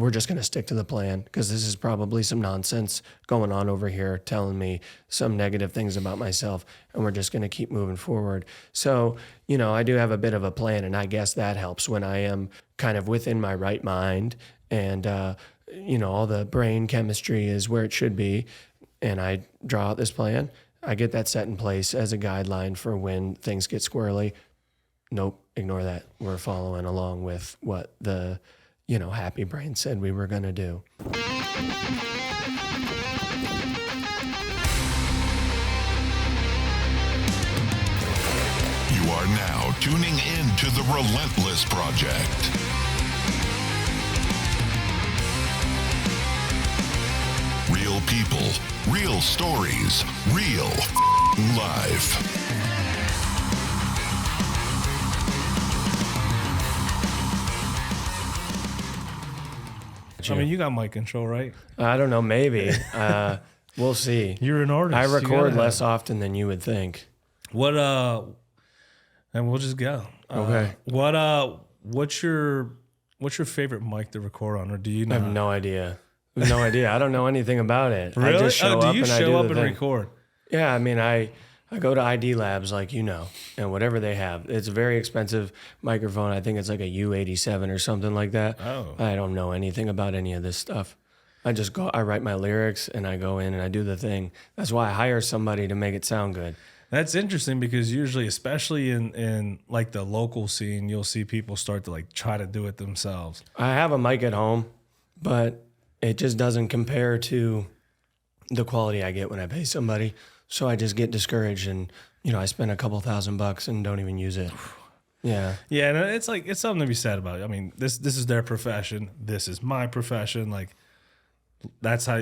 we're just going to stick to the plan because this is probably some nonsense going on over here telling me some negative things about myself, and we're just going to keep moving forward. So, you know, I do have a bit of a plan, and I guess that helps when I am kind of within my right mind and, you know, all the brain chemistry is where it should be, and I draw out this plan. I get that set in place as a guideline for when things get squirrely. Nope, ignore that. We're following along with what the, you know, happy brain said we were going to do. You are now tuning in to the Relentless Project. Real people, real stories, real life. I mean, you got mic control, right? I don't know, maybe. We'll see. You're an artist. I record less often than you would think. What and we'll just go. Okay. What's your favorite mic to record on, or do you know? I have no idea. No idea. I don't know anything about it. Really? I just show up do you and I show do up the and thing. record? Yeah, I mean, I go to ID Labs, like you know, and whatever they have. It's a very expensive microphone. I think it's like a U87 or something like that. Oh. I don't know anything about any of this stuff. I just go, I write my lyrics, and I go in and I do the thing. That's why I hire somebody to make it sound good. That's interesting because usually, especially in like the local scene, you'll see people start to like try to do it themselves. I have a mic at home, but it just doesn't compare to the quality I get when I pay somebody. So I just get discouraged, and you know, I spend a couple $1,000 and don't even use it. Yeah. Yeah, and it's like it's something to be said about it. I mean, this is their profession. This is my profession. Like that's how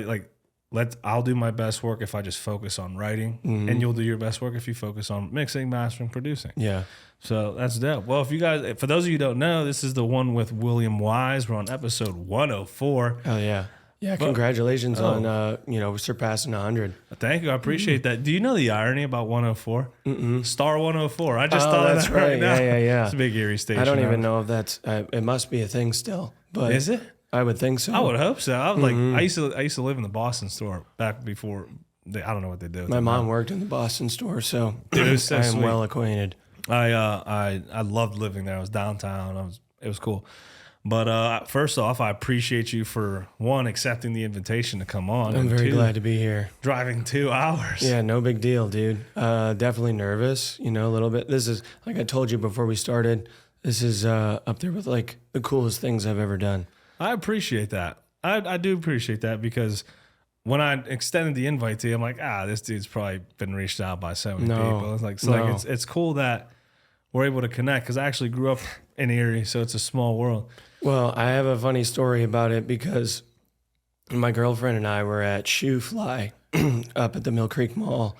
I'll do my best work if I just focus on writing, and you'll do your best work if you focus on mixing, mastering, producing. Yeah. So that's dope. Well, if you guys, for those of you who don't know, this is the one with William Weyes. We're on episode 104. Oh yeah. Yeah, congratulations on you know, surpassing 100. Thank you. I appreciate that. Do you know the irony about 104? Star 104. I just thought that's of that right. now. Yeah. It's a big Erie station. I don't even know if that's it must be a thing still. But Is it? I would think so. I would hope so. I was like, I used to live in the Boston store back before. I don't know what they do. My mom worked in the Boston store, so Dude, it was so I am sweet. well acquainted. I loved living there. I was downtown. It was cool. But first off, I appreciate you for one, accepting the invitation to come on. I'm and very two, glad to be here. driving 2 hours. Yeah, no big deal, dude. Definitely nervous, you know, a little bit. This is, like I told you before we started, this is up there with like the coolest things I've ever done. I appreciate that. I do appreciate that because when I extended the invite to you, I'm like, this dude's probably been reached out by so many people. It's like, it's cool that we're able to connect because I actually grew up in Erie, so it's a small world. Well, I have a funny story about it because my girlfriend and I were at Shoe Fly up at the Mill Creek Mall.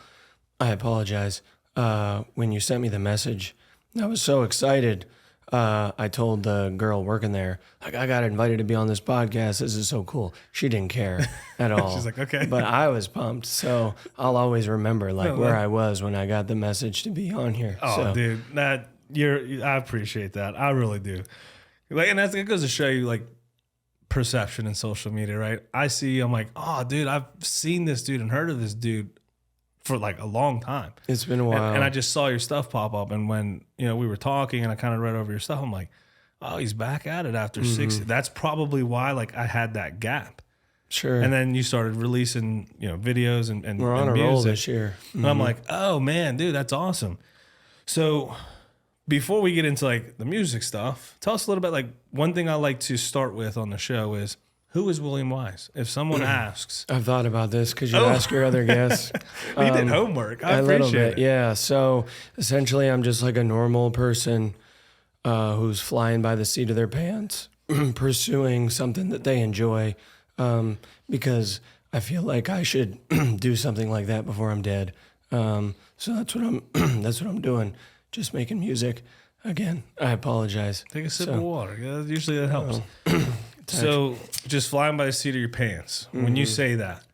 I apologize. When you sent me the message, I was so excited. I told the girl working there, like, I got invited to be on this podcast. This is so cool. She didn't care at all. She's like, okay. But I was pumped. So I'll always remember like where I was when I got the message to be on here. Oh, so, dude, I appreciate that. I really do. Like, and it goes to show you like perception in social media, right? I see, I'm like, oh, dude, I've seen this dude and heard of this dude for like a long time. It's been a while. And I just saw your stuff pop up. And when, you know, we were talking and I kind of read over your stuff, I'm like, oh, he's back at it after 60. That's probably why like I had that gap. Sure. And then you started releasing, you know, videos and we're on and a roll music. this year. And I'm like, oh man, dude, that's awesome. So before we get into like the music stuff, tell us a little bit, like one thing I like to start with on the show is, who is William Weyes? If someone asks. I've thought about this because you ask your other guests. We did homework. I a little appreciate bit, it. yeah. So essentially, I'm just like a normal person who's flying by the seat of their pants, pursuing something that they enjoy, because I feel like I should do something like that before I'm dead. So that's what I'm doing. Just making music. Again, I apologize. Take a sip of water. Yeah, usually that helps. So just flying by the seat of your pants. When you say that,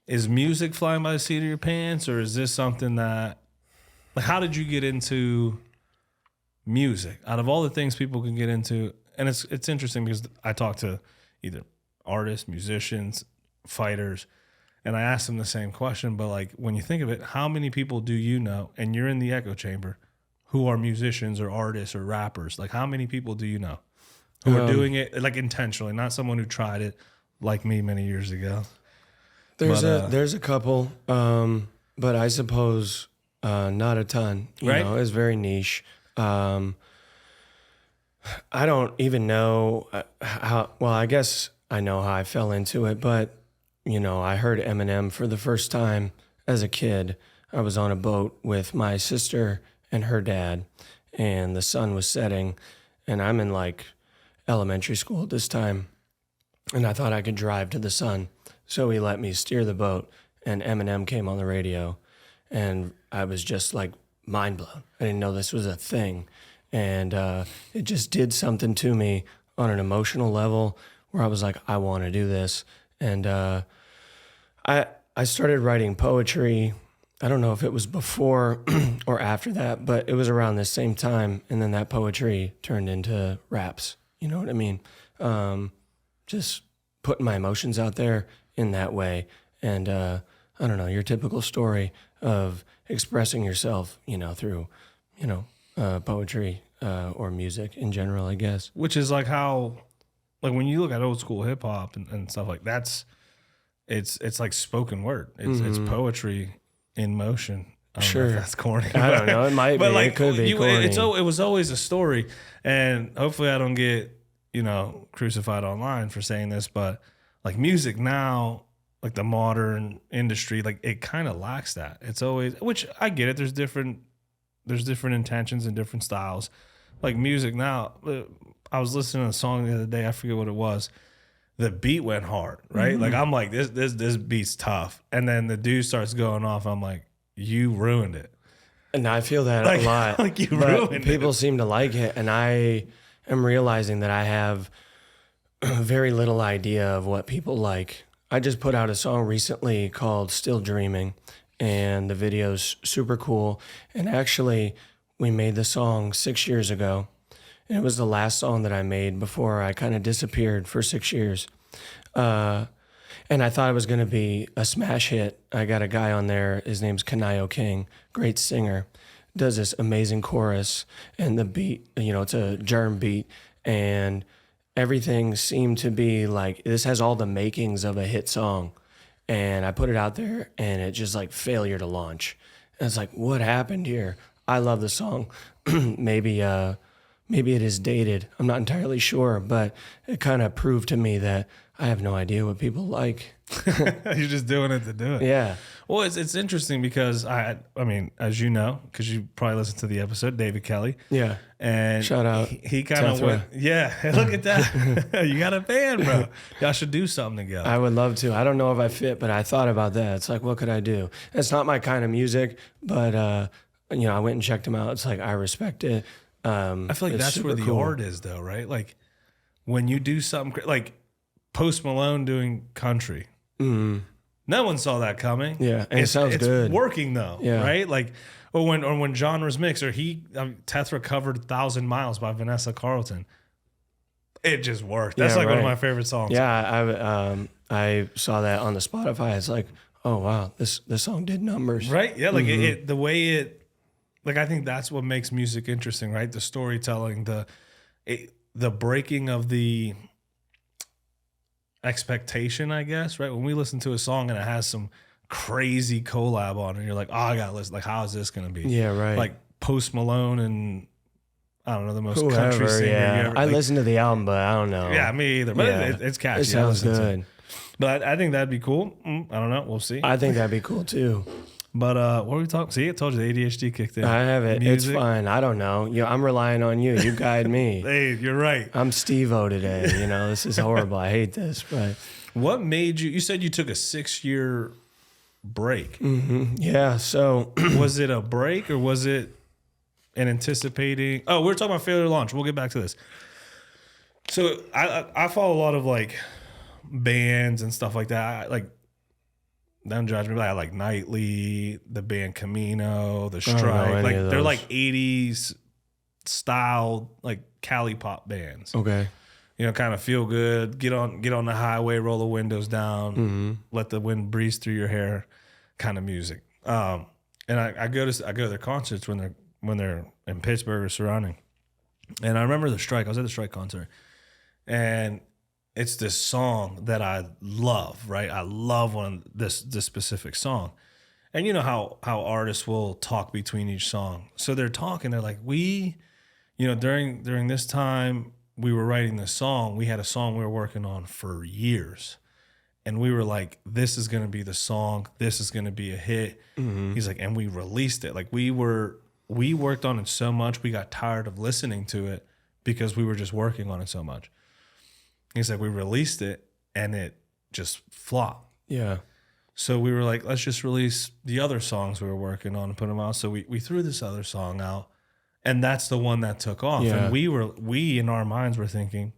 is music flying by the seat of your pants, or is this something that, like, how did you get into music? Out of all the things people can get into, and it's interesting because I talk to either artists, musicians, fighters, and I asked them the same question. But like, when you think of it, how many people do you know, and you're in the echo chamber, who are musicians or artists or rappers? Like, how many people do you know who are doing it like intentionally, not someone who tried it like me many years ago? There's a couple, but I suppose not a ton. You know, it's very niche. I don't even know how. Well, I guess I know how I fell into it, but you know, I heard Eminem for the first time as a kid. I was on a boat with my sister and her dad, and the sun was setting, and I'm in like elementary school at this time, and I thought I could drive to the sun. So he let me steer the boat, and Eminem came on the radio, and I was just like mind blown. I didn't know this was a thing, and it just did something to me on an emotional level where I was like, I want to do this. And I started writing poetry. I don't know if it was before or after that, but it was around the same time, and then that poetry turned into raps. You know what I mean? Just putting my emotions out there in that way. And I don't know, your typical story of expressing yourself, you know, through, you know, poetry or music in general, I guess. Which is like how, like when you look at old school hip hop and stuff like that's, it's like spoken word. It's poetry in motion. I don't know if that's corny. I don't know. It might be. Like, it could be corny. It was always a story. And hopefully I don't get, you know, crucified online for saying this, but like music now, like the modern industry, like it kind of lacks that. It's always, which I get it. There's different intentions and different styles. Like music now, I was listening to a song the other day. I forget what it was. The beat went hard, right? Like I'm like, this beat's tough. And then the dude starts going off. I'm like, you ruined it. And I feel that a lot. Like you ruined it. People seem to like it. And I am realizing that I have very little idea of what people like. I just put out a song recently called Still Dreaming, and the video's super cool. And actually, we made the song 6 years ago. And it was the last song that I made before I kind of disappeared for 6 years. And I thought it was going to be a smash hit. I got a guy on there. His name's Kanayo King, great singer. Does this amazing chorus. And the beat, you know, it's a germ beat. And everything seemed to be like, this has all the makings of a hit song. And I put it out there, and it just like failure to launch. And it's like, what happened here? I love the song. Maybe it is dated. I'm not entirely sure, but it kind of proved to me that I have no idea what people like. You're just doing it to do it. Yeah. Well, it's interesting because I mean, as you know, because you probably listened to the episode, David Kelly. Yeah. And shout out. He kind of went, yeah, look at that. You got a band, bro. Y'all should do something together. I would love to. I don't know if I fit, but I thought about that. It's like, what could I do? It's not my kind of music, but, you know, I went and checked him out. It's like, I respect it. I feel like that's where the art is, though, right? Like when you do something like Post Malone doing country, no one saw that coming. Yeah, and it sounds good. It's working though, right? Like, or when genres mix, or Tethra covered 1,000 Miles by Vanessa Carlton. It just worked. That's one of my favorite songs. Yeah, I saw that on the Spotify. It's like, oh wow, this song did numbers. Right? Yeah, like the way it. Like, I think that's what makes music interesting, right? The storytelling, the breaking of the expectation, I guess, right? When we listen to a song and it has some crazy collab on it, and you're like, oh, I got to listen. Like, how is this going to be? Yeah, right. Like Post Malone and, I don't know, the most country singer you ever. I listened to the album, but I don't know. Yeah, me either. But it's catchy. It sounds good. But I think that'd be cool. I don't know. We'll see. I think that'd be cool, too. But what were we talking? See, I told you the ADHD kicked in. I have it. Music. It's fine. I don't know. I'm relying on you. You guide me. Hey, you're right. I'm Steve-O today. You know, this is horrible. I hate this. But what made you? You said you took a 6-year break. Mm-hmm. Yeah. So was it a break or was it an anticipating? Oh, we're talking about failure to launch. We'll get back to this. So I follow a lot of like bands and stuff like that. Don't judge me, but I like Nightly, the band Camino, the Strike. Like they're like 80s style, like Cali pop bands. Okay. kind of feel good, get on the highway, roll the windows down, let the wind breeze through your hair kind of music. And I go to their concerts when they're in Pittsburgh or surrounding. And I remember the Strike. I was at the Strike concert, and it's this song that I love, right? I love this specific song. And you know how artists will talk between each song. So they're talking, they're like, during this time we were writing this song, we had a song we were working on for years. And we were like, this is going to be the song. This is going to be a hit. He's like, and we released it. Like we worked on it so much, we got tired of listening to it because we were just working on it so much. He's like, we released it and it just flopped. Yeah. So we were like, let's just release the other songs we were working on and put them out. So we threw this other song out, and that's the one that took off. Yeah. And we in our minds were thinking,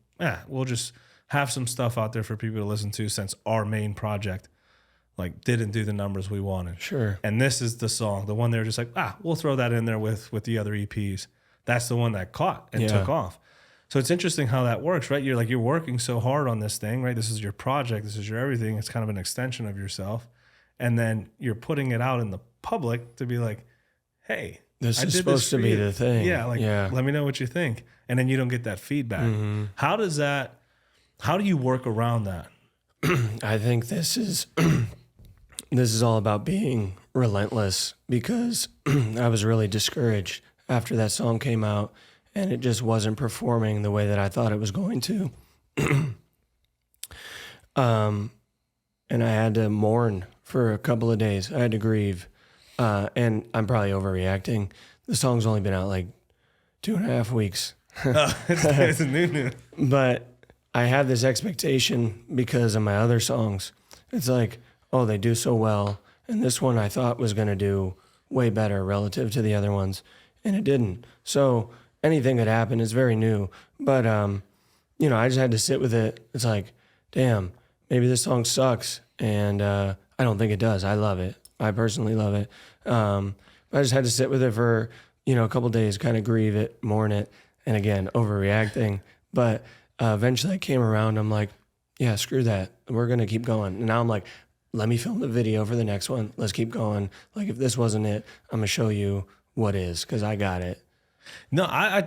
we'll just have some stuff out there for people to listen to, since our main project like didn't do the numbers we wanted. Sure. And this is the song, the one they were just like, we'll throw that in there with the other EPs. That's the one that caught and took off. So it's interesting how that works, right? You're working so hard on this thing, right? This is your project. This is your everything. It's kind of an extension of yourself. And then you're putting it out in the public to be like, hey, this is supposed to be the thing. Yeah. Let me know what you think. And then you don't get that feedback. How do you work around that? I think this is all about being relentless, because I was really discouraged after that song came out, and it just wasn't performing the way that I thought it was going to. And I had to mourn for a couple of days. I had to grieve. And I'm probably overreacting. The song's only been out like 2.5 weeks. It's new. But I had this expectation because of my other songs. It's like, oh, they do so well. And this one I thought was going to do way better relative to the other ones. And it didn't. So anything could happen. It's very new. But, I just had to sit with it. It's like, damn, maybe this song sucks. And I don't think it does. I love it. I personally love it. But I just had to sit with it for, a couple of days, kind of grieve it, mourn it. And again, overreacting. But eventually I came around. I'm like, yeah, screw that. We're going to keep going. And now I'm like, let me film the video for the next one. Let's keep going. Like, if this wasn't it, I'm going to show you what is, because I got it. No, I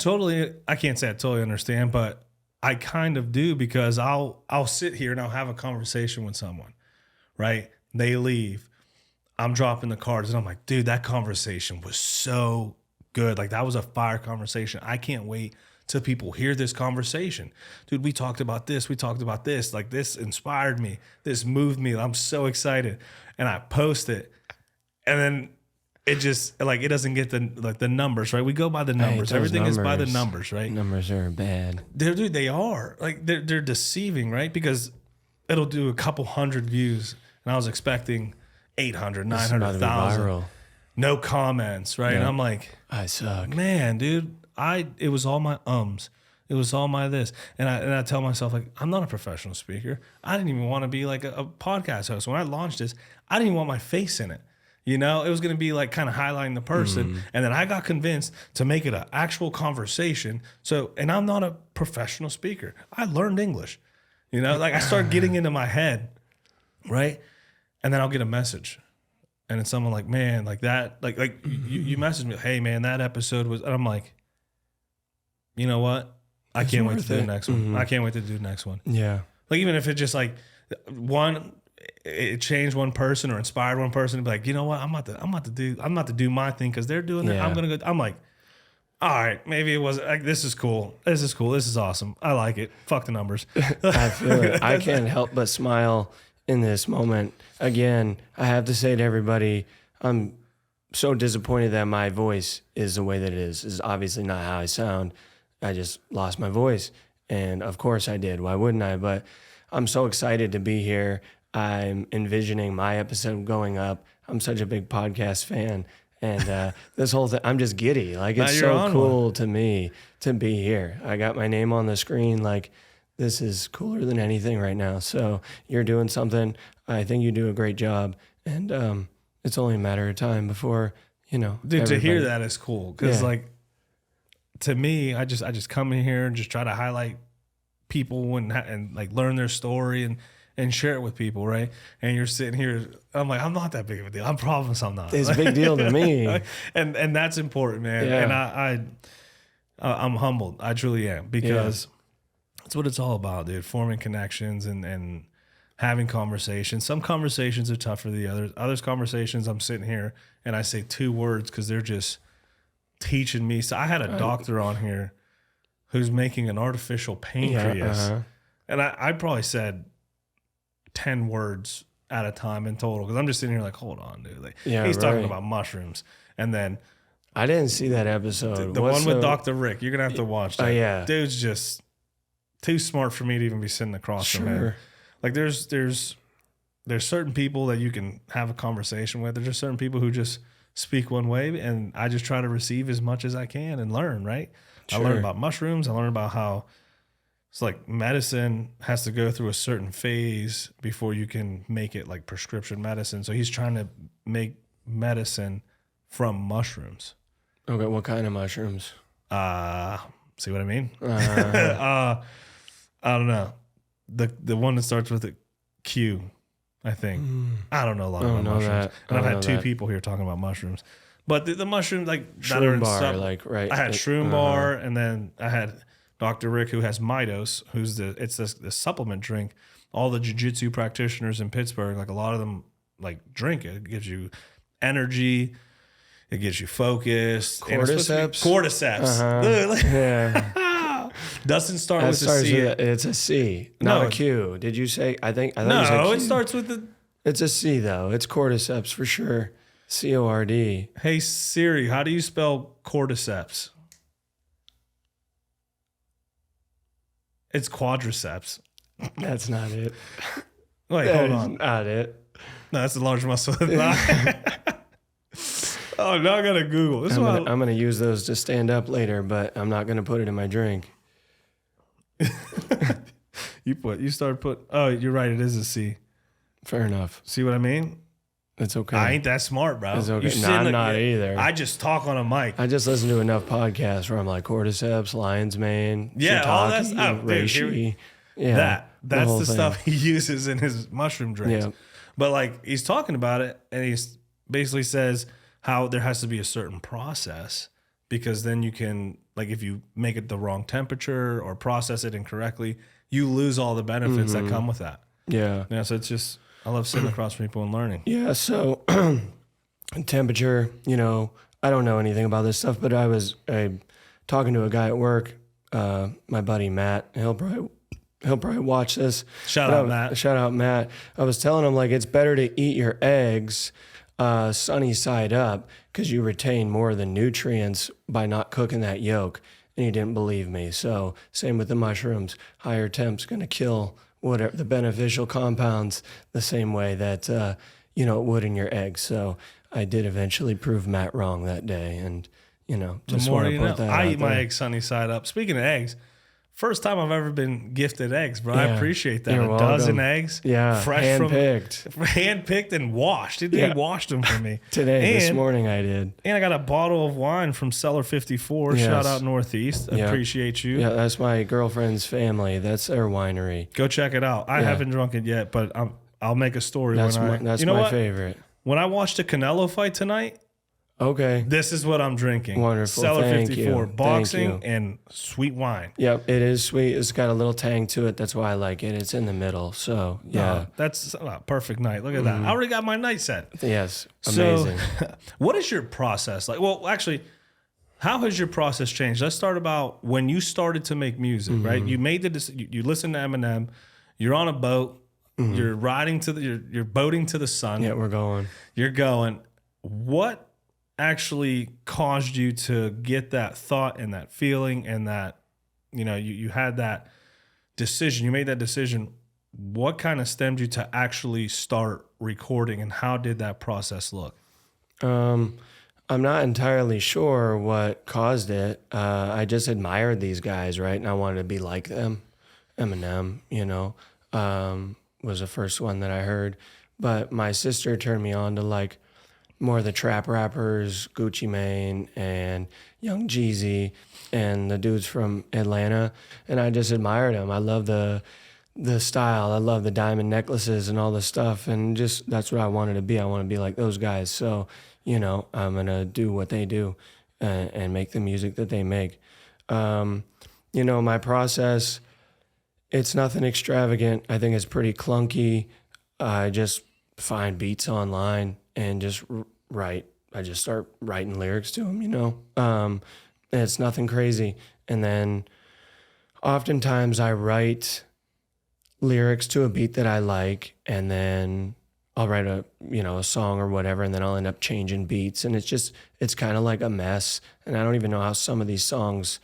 can't say I totally understand, but I kind of do, because I'll sit here and I'll have a conversation with someone, right? They leave. I'm dropping the cards and I'm like, dude, that conversation was so good. Like, that was a fire conversation. I can't wait till people hear this conversation. Dude, we talked about this. We talked about this. Like, this inspired me. This moved me. I'm so excited. And I post it. And then it just, like, it doesn't get the numbers, right? We go by the numbers. Everything is by the numbers, right? Numbers are bad. Dude, they are. Like, they're deceiving, right? Because it'll do a couple hundred views. And I was expecting 800, 900,000. No comments, right? Yeah. And I'm like, I suck. Man, dude, it was all my ums. It was all my this. And I tell myself, like, I'm not a professional speaker. I didn't even want to be like a podcast host. When I launched this, I didn't even want my face in it. It was going to be like kind of highlighting the person. And then I got convinced to make it an actual conversation. And I'm not a professional speaker. I learned English. Like, I started getting into my head, right? And then I'll get a message. And it's someone like, man, like that, like you message me, hey man, that episode was, and I'm like, you know what? I can't wait to do the next one. I can't wait to do the next one. Yeah. Like, even if it just like it changed one person or inspired one person to be like, you know what? I'm about to do my thing because they're doing it. I'm going to go. I'm like, all right, maybe it wasn't like, this is cool. This is cool. This is awesome. I like it. Fuck the numbers. I feel it. I can't help but smile in this moment. Again, I have to say to everybody, I'm so disappointed that my voice is the way that it is. This is obviously not how I sound. I just lost my voice. And of course I did. Why wouldn't I? But I'm so excited to be here. I'm envisioning my episode going up. I'm such a big podcast fan. And this whole thing, I'm just giddy. Like, it's so cool to me to be here. I got my name on the screen. Like, this is cooler than anything right now. So you're doing something. I think you do a great job. And it's only a matter of time before, Dude, to hear that is cool. Because, like, to me, I just come in here and just try to highlight people and like learn their story and share it with people, right? And you're sitting here, I'm like, I'm not that big of a deal. I promise I'm not. It's a big deal to me. and that's important, man. Yeah. And I'm humbled. I truly am, because that's what it's all about, dude. Forming connections and having conversations. Some conversations are tougher than the others. Others conversations, I'm sitting here and I say 2 words because they're just teaching me. So I had a doctor on here who's making an artificial pancreas. And I probably said 10 words at a time in total, because I'm just sitting here like, hold on, dude. Like, he's talking about mushrooms. And then I didn't see that episode. The one with Dr. Rick, you're going to have to watch that. Oh, yeah. Dude's just too smart for me to even be sitting across from him. Like there's certain people that you can have a conversation with. There's just certain people who just speak one way, and I just try to receive as much as I can and learn, right? I learned about mushrooms. I learned about how it's like medicine has to go through a certain phase before you can make it like prescription medicine. So he's trying to make medicine from mushrooms. Okay, what kind of mushrooms? See what I mean? I don't know. The one that starts with a Q, I think. I don't know a lot about mushrooms. And I've had 2 people here talking about mushrooms. But the mushrooms, like, that are in right. I had Shroom Bar, and then I had Dr. Rick, who has Midos, who's the supplement drink. All the jiu-jitsu practitioners in Pittsburgh, like a lot of them, like, drink it. It gives you energy. It gives you focus. Cordyceps? Cordyceps. Yeah. Doesn't start with a C. It's a C, not a Q. Did you say? I think no, it starts with the. It's a C though. It's cordyceps for sure. CORD. Hey Siri, how do you spell cordyceps? It's quadriceps. That's not it. Wait, hold on. That's not it. No, that's the large muscle of the thigh. Oh, now I gotta Google. I'm gonna use those to stand up later, but I'm not gonna put it in my drink. You started put. Oh, you're right. It is a C. Fair enough. See what I mean? It's okay. I ain't that smart, bro. It's okay. No, I'm not either. I just talk on a mic. I just listen to enough podcasts where I'm like cordyceps, lion's mane, yeah, all that's reishi. Yeah, that's the stuff he uses in his mushroom drinks. Yeah. But like he's talking about it, and he basically says how there has to be a certain process, because then you can, like, if you make it the wrong temperature or process it incorrectly, you lose all the benefits that come with that. Yeah. Yeah. So it's just, I love sitting across from people and learning. Yeah. So temperature, I don't know anything about this stuff, but I was talking to a guy at work, my buddy Matt. He'll probably watch this. Shout out Matt. I was telling him, like, it's better to eat your eggs sunny side up, because you retain more of the nutrients by not cooking that yolk. And he didn't believe me. So same with the mushrooms. Higher temp's going to kill whatever the beneficial compounds the same way that it would in your eggs. So I did eventually prove Matt wrong that day, and just want to put that I out eat my there. eggs sunny side up. Speaking of eggs, first time I've ever been gifted eggs, bro. I Yeah. appreciate that. You're a dozen welcome. eggs, Yeah, fresh hand-picked and washed. He washed them for me This morning I did. And I got a bottle of wine from Cellar 54. Yes. Shout out Northeast. Yeah. Appreciate you. Yeah, that's my girlfriend's family. That's their winery. Go check it out. I haven't drunk it yet, but I'll make a story That's when that's my favorite. When I watched the Canelo fight tonight, Okay. this is what I'm drinking. Wonderful. Cellar Thank 54, you. boxing Thank you. and sweet wine. Yep, it is sweet. It's got a little tang to it. That's why I like it. It's in the middle. So, yeah. That's a perfect night. Look at that. I already got my night set. Yes. Amazing. So, what is your process like? Well, actually, how has your process changed? Let's start about when you started to make music, right? You made you listen to Eminem. You're on a boat. You're riding you're boating to the sun. Yeah, we're going. You're going. What actually caused you to get that thought and that feeling, and that you had that decision, you made that decision? What kind of stemmed you to actually start recording, and how did that process look? I'm not entirely sure what caused it. I just admired these guys, right? And I wanted to be like them. Eminem, was the first one that I heard. But my sister turned me on to, like, more of the trap rappers, Gucci Mane and Young Jeezy and the dudes from Atlanta. And I just admired them. I love the style. I love the diamond necklaces and all the stuff. And just, that's what I wanted to be. I want to be like those guys. So, you know, I'm going to do what they do and make the music that they make. You know, my process, it's nothing extravagant. I think it's pretty clunky. I just find beats online and just write. I just start writing lyrics to them, you know. And it's nothing crazy. And then oftentimes I write lyrics to a beat that I like, and then I'll write a song or whatever, and then I'll end up changing beats. And it's kind of like a mess. And I don't even know how some of these songs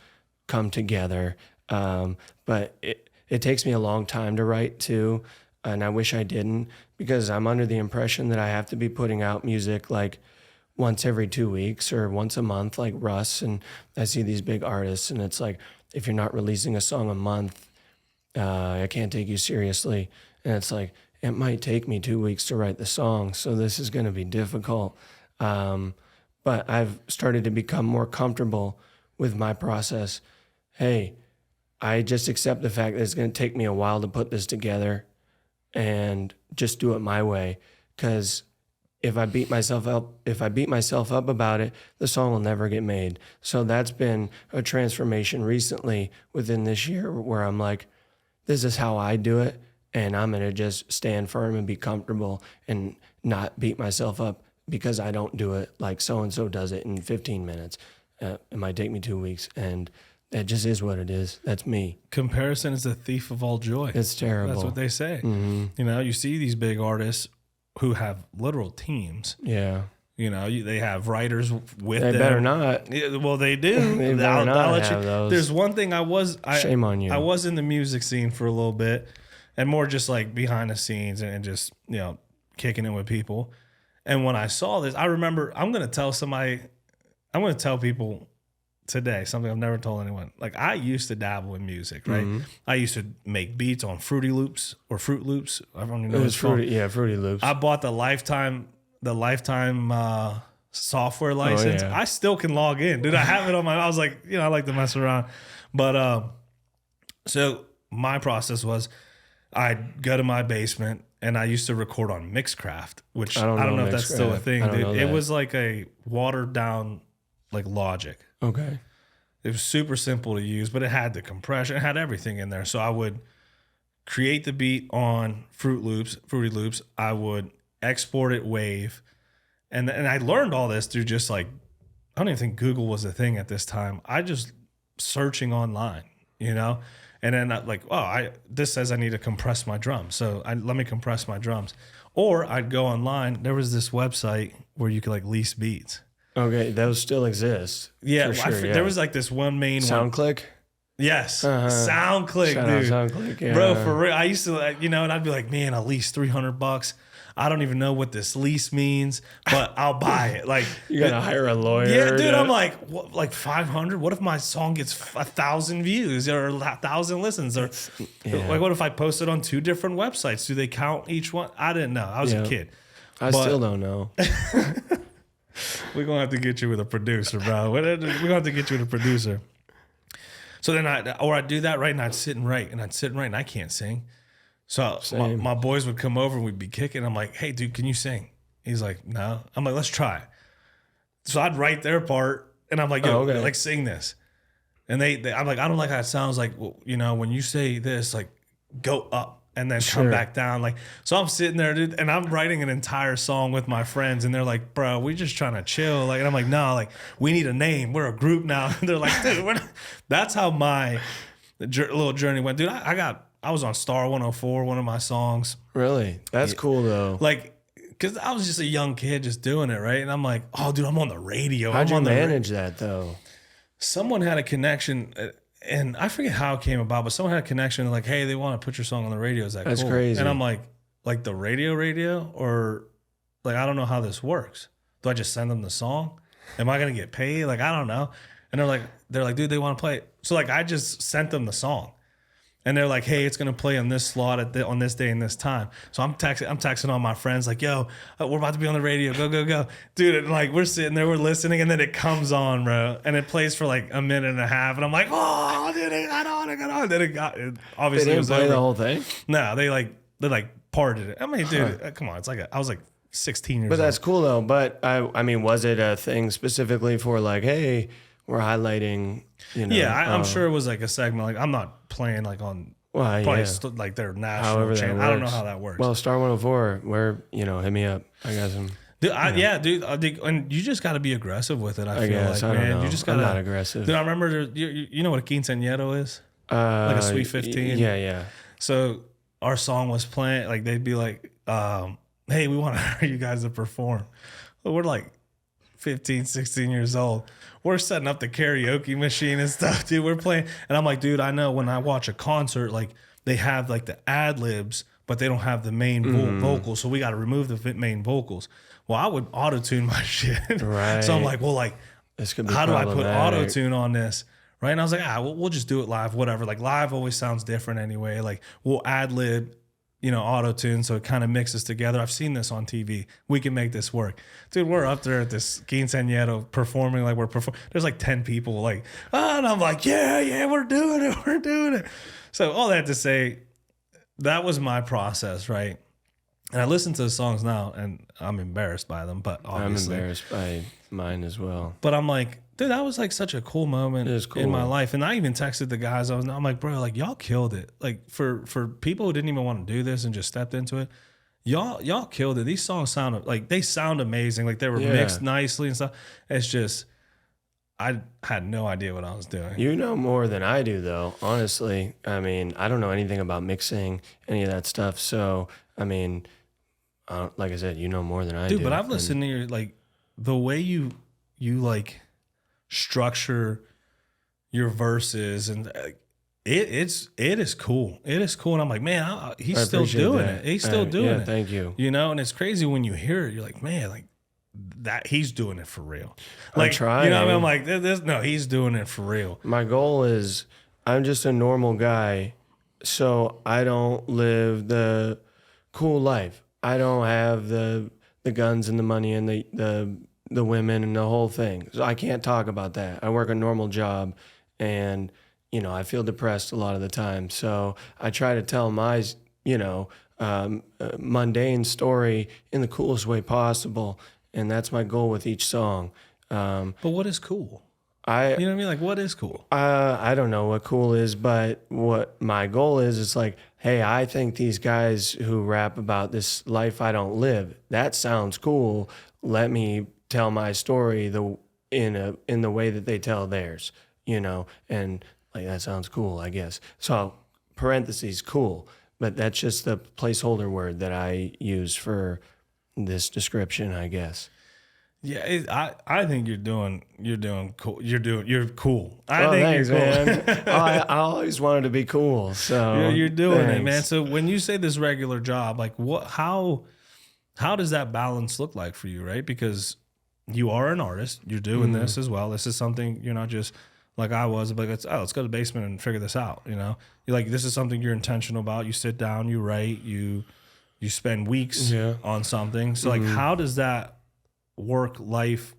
come together. But it takes me a long time to write too. And I wish I didn't, because I'm under the impression that I have to be putting out music like once every 2 weeks or once a month, like Russ. And I see these big artists, and it's like, if you're not releasing a song a month, I can't take you seriously. And it's like, it might take me 2 weeks to write the song, so this is going to be difficult. But I've started to become more comfortable with my process. Hey, I just accept the fact that it's going to take me a while to put this together, and just do it my way. Because if I beat myself up about it, the song will never get made. So that's been a transformation recently within this year, where I'm like, this is how I do it, and I'm going to just stand firm and be comfortable and not beat myself up because I don't do it like so-and-so does it in 15 minutes. It might take me 2 weeks, and that just is what it is. That's me. Comparison is the thief of all joy. It's terrible. That's what they say. Mm-hmm. You know, you see these big artists who have literal teams. Yeah. You know, they have writers with They them. better not. Yeah, well, they do. They better not have those. There's one thing Shame on you. I was in the music scene for a little bit, and more just like behind the scenes and just, you know, kicking it with people. And when I saw this, I remember, I'm going to tell people today something I've never told anyone. Like, I used to dabble in music, right? Mm-hmm. I used to make beats on Fruity Loops or Fruit Loops. I don't even know what it's called. Fruity Loops. I bought the lifetime software license. I still can log in, dude. I have it on my. I was like, I like to mess around, but so my process was, I'd go to my basement and I used to record on Mixcraft, which I don't know if that's still a thing, dude. It was like a watered down like Logic. Okay. It was super simple to use, but it had the compression, it had everything in there. So I would create the beat on Fruity Loops. I would export it WAV. And I learned all this through just like, I don't even think Google was a thing at this time. I just searching online, and then this says I need to compress my drums. So let me compress my drums. Or I'd go online. There was this website where you could like lease beats. Okay, those still exist. Yeah, sure, there was like this one main SoundClick? Yes, SoundClick, Shout dude. Out SoundClick, yeah. Bro, for real. I used to, and I'd be like, man, a lease $300. I don't even know what this lease means, but I'll buy it. Like, you gotta hire a lawyer. Yeah, dude. I'm like, what, like 500? What if my song gets 1,000 views or 1,000 listens? Or like, what if I post it on 2 different websites? Do they count each one? I didn't know. I was a kid. Still don't know. We're gonna have to get you with a producer, bro. We're gonna have to get you with a producer. So then I'd do that, right? And I'd sit and write, and I can't sing. So my boys would come over and we'd be kicking. I'm like, hey, dude, can you sing? He's like, no. I'm like, let's try. So I'd write their part, and I'm like, yo, like, sing this. And I'm like, I don't like how it sounds. Like, well, when you say this, like, go up and then come back down. Like, so I'm sitting there, dude, and I'm writing an entire song with my friends, and they're like, bro, we're just trying to chill. Like, and I'm like, no, like, we need a name. We're a group now. And they're like, dude, that's how my little journey went, dude. I was on Star 104, one of my songs. Really? That's cool, though. Like, because I was just a young kid just doing it, right? And I'm like, oh, dude, I'm on the radio. How'd you manage that, though? Someone had a connection, and I forget how it came about, but someone had a connection. Like, hey, they want to put your song on the radio. Is that That's cool? crazy. And I'm like the radio? Or, like, I don't know how this works. Do I just send them the song? Am I going to get paid? Like, I don't know. And they're like, dude, they want to play it. So, like, I just sent them the song. And they're like, hey, it's gonna play on this slot on this day and this time. So I'm texting all my friends like, yo, we're about to be on the radio. Go, dude. And like we're sitting there, we're listening, and then it comes on, bro, and it plays for like a minute and a half, and I'm like, oh, dude, it got on. Then it obviously They didn't was play over. the whole thing. No, they parted it. I mean, dude, come on, it's like I was like 16 years old. But that's cool though. But I mean, was it a thing specifically for like, hey, we're highlighting, you know? Yeah, I'm sure it was like a segment. Like I'm not playing like on like their national channel. I don't know how that works. Well, Star 104, where, you know, hit me up. I got some. Dude, dude. I think, and you just got to be aggressive with it. I feel guess, like, I don't man, know. you just got to. I'm not aggressive. Dude, I remember you know what a quinceañero is? Like a sweet 15. Yeah. So our song was playing. Like they'd be like, "Hey, we want to hire you guys to perform." Well, we're like 15, 16 years old. We're setting up the karaoke machine and stuff, dude. We're playing. And I'm like, dude, I know when I watch a concert, like they have like the ad libs, but they don't have the main vocals. So we got to remove the main vocals. Well, I would auto-tune my shit. Right. So I'm like, well, like, This could be how do I put problematic. auto-tune on this? Right. And I was like, we'll just do it live, whatever. Like live always sounds different anyway. Like we'll ad lib, you know, auto-tune, so it kind of mixes together. I've seen this on TV. We can make this work. Dude, we're up there at this quinceañero performing like we're performing. There's like 10 people like, and I'm like, yeah, we're doing it. So all that to say, that was my process, right? And I listen to the songs now, and I'm embarrassed by them, but obviously. I'm embarrassed by mine as well. But I'm like, dude, that was like such a cool moment in my life. And I even texted the guys. I'm like, bro, like y'all killed it. Like for people who didn't even want to do this and just stepped into it, y'all killed it. These songs sound amazing. Like they were mixed nicely and stuff. It's just, I had no idea what I was doing. You know more than I do, though. Honestly, I mean, I don't know anything about mixing, any of that stuff. So, I mean, like I said, you know more than I do. Dude, but I've listened to your like the way you like structure your verses, and it is cool. It is cool, and I'm like, man, he's still doing it. He's still doing it. Thank you. You know, and it's crazy when you hear it. You're like, man, like that he's doing it for real. Like, I'm trying. You know what I mean? I'm like, no, he's doing it for real. My goal is, I'm just a normal guy, so I don't live the cool life. I don't have the guns and the money and the women and the whole thing. So I can't talk about that. I work a normal job, and, you know, I feel depressed a lot of the time. So I try to tell my, you know, mundane story in the coolest way possible. And that's my goal with each song. But what is cool? You know what I mean? Like, what is cool? I don't know what cool is, but what my goal is like, hey, I think these guys who rap about this life I don't live, that sounds cool. Let me tell my story in the way that they tell theirs, you know, and like that sounds cool, I guess. So parentheses, cool, but that's just the placeholder word that I use for this description, I guess. Yeah, I think you're doing cool. You're cool. Thanks, you're cool. man. I always wanted to be cool, so you're doing it, thanks. man. So when you say this regular job, like how does that balance look like for you, right? Because you are an artist, you're doing this as well. This is something you're not just like I was, but let's go to the basement and figure this out. You know, you're like, this is something you're intentional about. You sit down, you write, you spend weeks on something. So like, how does that work life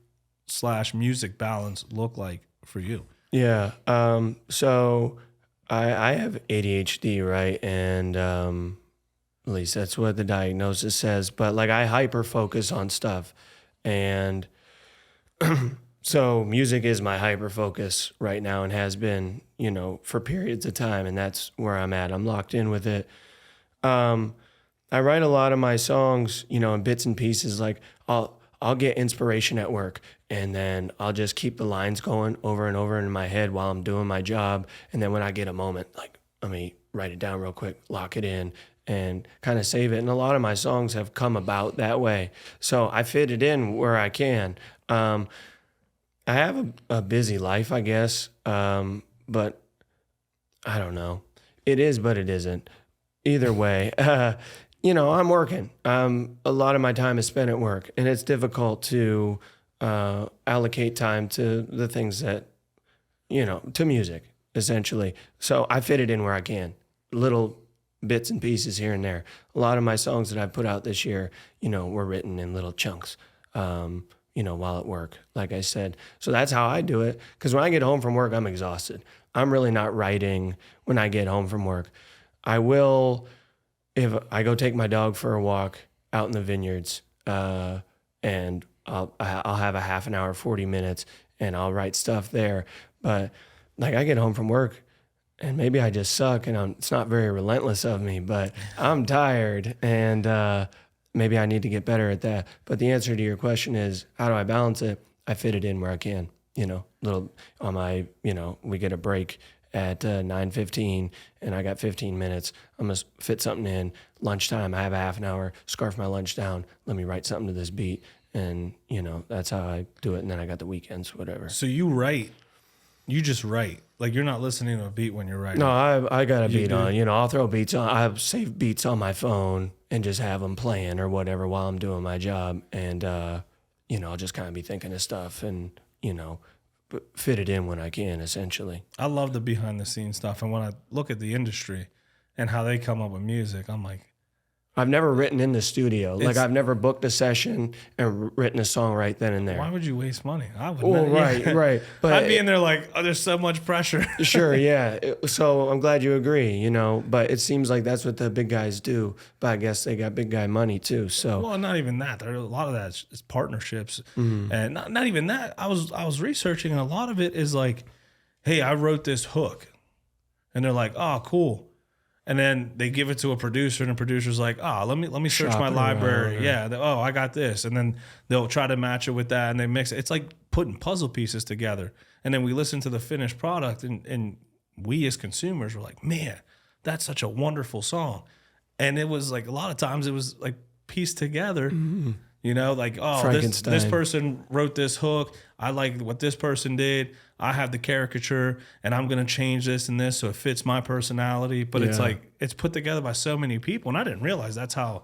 / music balance look like for you? Yeah. So I have ADHD, right? And at least that's what the diagnosis says. But like I hyper focus on stuff, and so music is my hyper focus right now and has been, you know, for periods of time, and that's where I'm at. I'm locked in with it. I write a lot of my songs, you know, in bits and pieces. Like I'll get inspiration at work, and then I'll just keep the lines going over and over in my head while I'm doing my job. And then when I get a moment, like, let me write it down real quick, lock it in, and kind of save it. And a lot of my songs have come about that way. So I fit it in where I can. I have a busy life, I guess, but I don't know. It is, but it isn't. Either way, you know, I'm working. A lot of my time is spent at work, and it's difficult to allocate time to the things that, you know, to music, essentially. So I fit it in where I can. little bits and pieces here and there. A lot of my songs that I put out this year, were written in little chunks, while at work, like I said. So that's how I do it. Because when I get home from work, I'm exhausted. I'm really not writing when I get home from work. I will, if I go take my dog for a walk out in the vineyards, and I'll have a half an hour, 40 minutes, and I'll write stuff there. But like I get home from work, and maybe I just suck, and it's not very relentless of me, but I'm tired, and maybe I need to get better at that. But the answer to your question is, how do I balance it? I fit it in where I can, little on my, we get a break at 9:15, and I got 15 minutes. I'm going to fit something in. Lunchtime, I have a half an hour, scarf my lunch down, let me write something to this beat, and, that's how I do it. And then I got the weekends, whatever. So you write, you just write. Like you're not listening to a beat when you're writing. No, I got a beat on. I'll throw beats on. I save beats on my phone and just have them playing or whatever while I'm doing my job. And, I'll just kind of be thinking of stuff and, fit it in when I can, essentially. I love the behind the scenes stuff. And when I look at the industry and how they come up with music, I'm like, I've never written in the studio. Like I've never booked a session and written a song right then and there. Why would you waste money? I would. Well, right. But I'd be in there like, oh, there's so much pressure. Sure, yeah. So I'm glad you agree, But it seems like that's what the big guys do. But I guess they got big guy money too. So well, not even that. There are a lot of that is partnerships, and not even that. I was researching, and a lot of it is like, hey, I wrote this hook, and they're like, oh, cool. And then they give it to a producer, and the producer's like, "Oh, let me search my library. Yeah, I got this." And then they'll try to match it with that, and they mix it. It's like putting puzzle pieces together. And then we listen to the finished product, and we as consumers were like, "Man, that's such a wonderful song." And it was like a lot of times it was like pieced together. Like, oh, this person wrote this hook. I like what this person did. I have the caricature, and I'm going to change this and this so it fits my personality. But it's like, it's put together by so many people. And I didn't realize that's how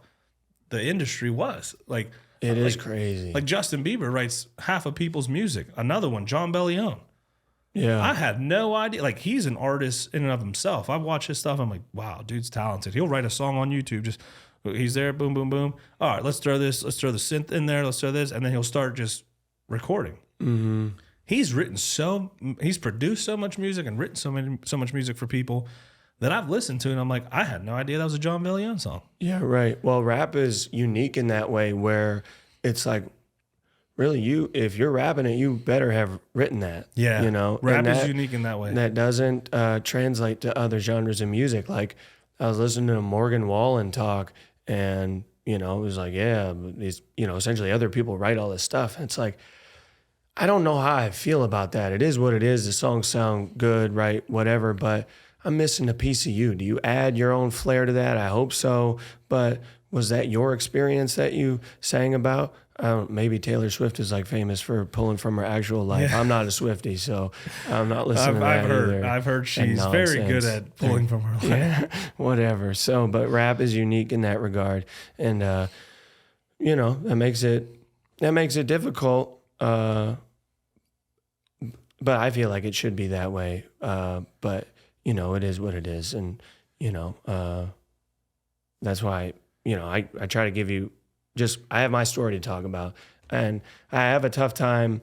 the industry was. Like, it is crazy. Like Justin Bieber writes half of people's music. Another one, John Bellion. Yeah. I had no idea. Like, he's an artist in and of himself. I watch his stuff. I'm like, wow, dude's talented. He'll write a song on YouTube. Just, he's there, boom, boom, boom. All right, let's throw this. Let's throw the synth in there. Let's throw this. And then he'll start just recording. Mm-hmm. He's produced so much music and written so much music for people that I've listened to, and I'm like, I had no idea that was a John Bellion song. Yeah, right. Well, rap is unique in that way where it's like, really, if you're rapping it, you better have written that. Yeah, rap is unique in that way. That doesn't translate to other genres of music. Like I was listening to Morgan Wallen talk, and it was like, yeah, these essentially other people write all this stuff, and it's like, I don't know how I feel about that. It is what it is. The songs sound good, right? Whatever, but I'm missing a piece of you. Do you add your own flair to that? I hope so. But was that your experience that you sang about? Maybe Taylor Swift is like famous for pulling from her actual life. Yeah. I'm not a Swiftie, so I'm not listening to that either. I've heard she's very good at pulling from her life. Yeah, whatever. So, but rap is unique in that regard. And, that makes it difficult. But I feel like it should be that way. But, it is what it is. And, that's why, I try to give you I have my story to talk about. And I have a tough time.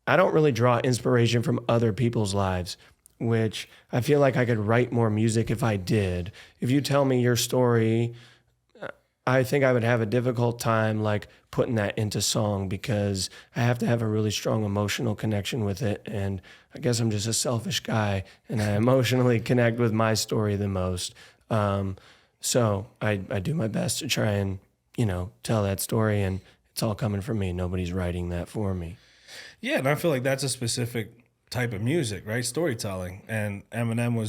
I don't really draw inspiration from other people's lives, which I feel like I could write more music if I did. If you tell me your story, I think I would have a difficult time like putting that into song because I have to have a really strong emotional connection with it. And I guess I'm just a selfish guy and I emotionally connect with my story the most. So I do my best to try and, tell that story, and it's all coming from me. Nobody's writing that for me. Yeah. And I feel like that's a specific type of music, right? Storytelling. And Eminem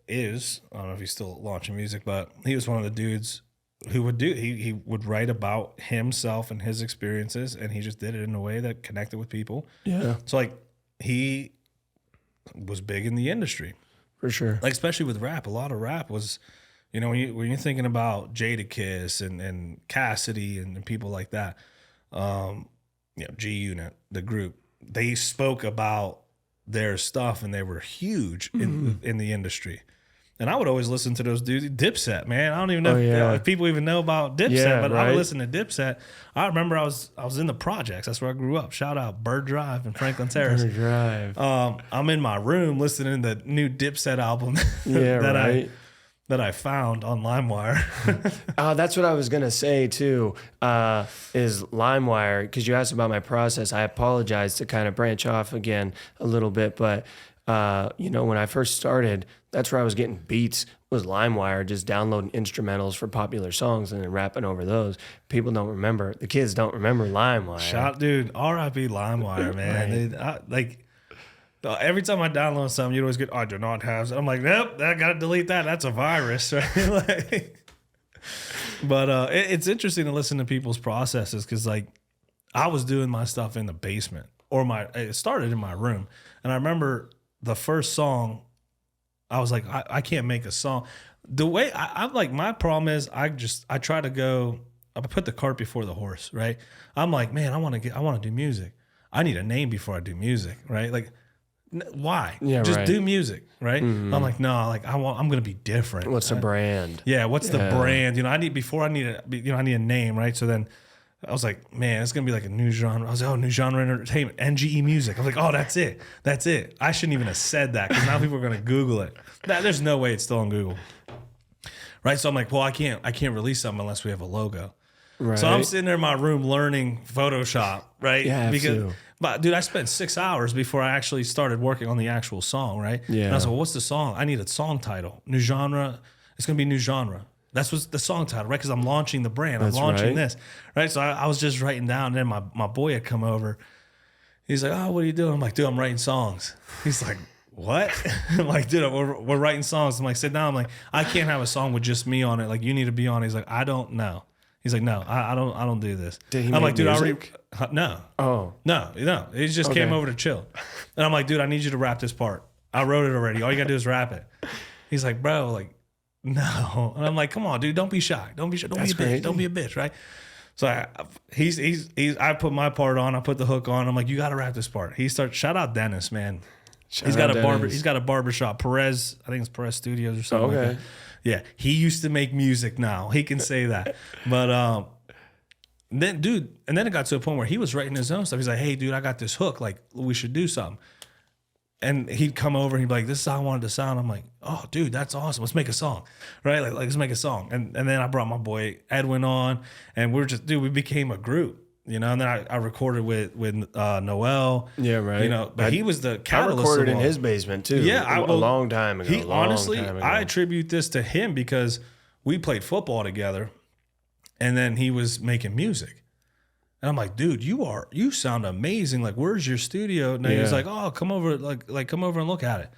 is, I don't know if he's still launching music, but he was one of the dudes who would he would write about himself and his experiences, and he just did it in a way that connected with people. Yeah. So like he was big in the industry. For sure. Like especially with rap. A lot of rap was, when you're thinking about Jadakiss and Cassidy and people like that, G Unit, the group, they spoke about their stuff and they were huge in the industry. And I would always listen to those dudes. Dipset, man. I don't even know if people even know about Dipset, but I would listen to Dipset. I remember I was in the projects. That's where I grew up. Shout out Bird Drive and Franklin Terrace. Bird Drive. I'm in my room listening to the new Dipset album that I found on LimeWire. That's what I was gonna say too. Is LimeWire, because you asked about my process. I apologize to kind of branch off again a little bit, but when I first started, that's where I was getting beats, was LimeWire, just downloading instrumentals for popular songs and then rapping over those. People don't remember. The kids don't remember LimeWire. Dude, R.I.P. LimeWire, man. Right. Dude, every time I download something, you'd always get, I do not have. I'm like, nope, I got to delete that. That's a virus, right? But it's interesting to listen to people's processes because, like, I was doing my stuff in the basement, it started in my room. And I remember the first song, I was like, I can't make a song. The way I'm like, my problem is I try to I put the cart before the horse, right? I'm like, man, I want to do music. I need a name before I do music, right? Like, why? Yeah, just right. do music, right? I'm like, no, like I'm going to be different. What's the brand? Yeah, what's the brand? I need a name, right? So then I was like, man, it's gonna be like a new genre. I was like, oh, new genre entertainment, NGE music. I was like, oh, that's it. I shouldn't even have said that because now people are gonna Google it. There's no way it's still on Google, right? So I'm like, well, I can't release something unless we have a logo. Right. So I'm sitting there in my room learning Photoshop, right? Yeah, but dude, I spent 6 hours before I actually started working on the actual song, right? Yeah. And I was like, well, what's the song? I need a song title, new genre. It's gonna be new genre. That's what's the song title, right? Because I'm launching the brand. I'm launching this, right? So I was just writing down. And then my boy had come over. He's like, oh, what are you doing? I'm like, dude, I'm writing songs. He's like, what? I'm like, dude, we're writing songs. I'm like, sit down. I'm like, I can't have a song with just me on it. Like, you need to be on it. He's like, I don't know. He's like, no, I don't do this. Did he I'm like, dude, music? No. Oh. No. He just came over to chill. And I'm like, dude, I need you to rap this part. I wrote it already. All you gotta do is rap it. He's like, bro, like, no. And I'm like, come on, dude, don't be shy. Don't be shy. Don't be a bitch. Don't be a bitch, right? So I put my part on, I put the hook on. I'm like, you gotta rap this part. He starts, shout out Dennis, man. He's got a barbershop. Perez, I think it's Perez Studios or something like that. Yeah. He used to make music now. He can say that. But then it got to a point where he was writing his own stuff. He's like, hey, dude, I got this hook. Like, we should do something. And he'd come over and he'd be like, this is how I wanted to sound. I'm like, oh, dude, that's awesome. Let's make a song, right? Like let's make a song. And then I brought my boy Edwin on, and we became a group, And then I recorded with Noel. Yeah, right. But he was the catalyst. I recorded in his basement too. Yeah, a long time ago. I attribute this to him because we played football together, and then he was making music. And I'm like, dude, you sound amazing. Like, where's your studio? And he was like, oh, come over, like come over and look at it.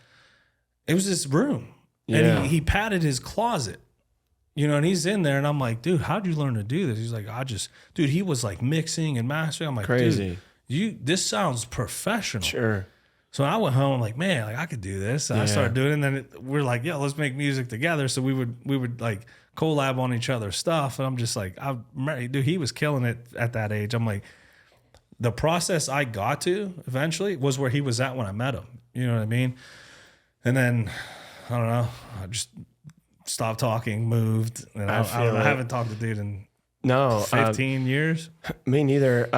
It was this room. Yeah. And he padded his closet, and he's in there. And I'm like, dude, how'd you learn to do this? He's like, dude, he was like mixing and mastering. I'm like, crazy. Dude, this sounds professional. Sure. So I went home. I'm like, man, like I could do this. And I started doing it. And then we're like, yeah, let's make music together. So we would like collab on each other's stuff. And I'm just like, dude, he was killing it at that age. I'm like, the process I got to eventually was where he was at when I met him. You know what I mean? And then, I don't know, I just stopped talking, moved. And I haven't talked to dude in 15 years. Me neither.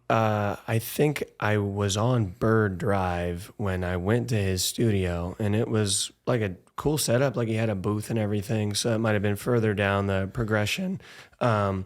I think I was on Bird Drive when I went to his studio, and it was like a cool setup. Like he had a booth and everything, so it might have been further down the progression. I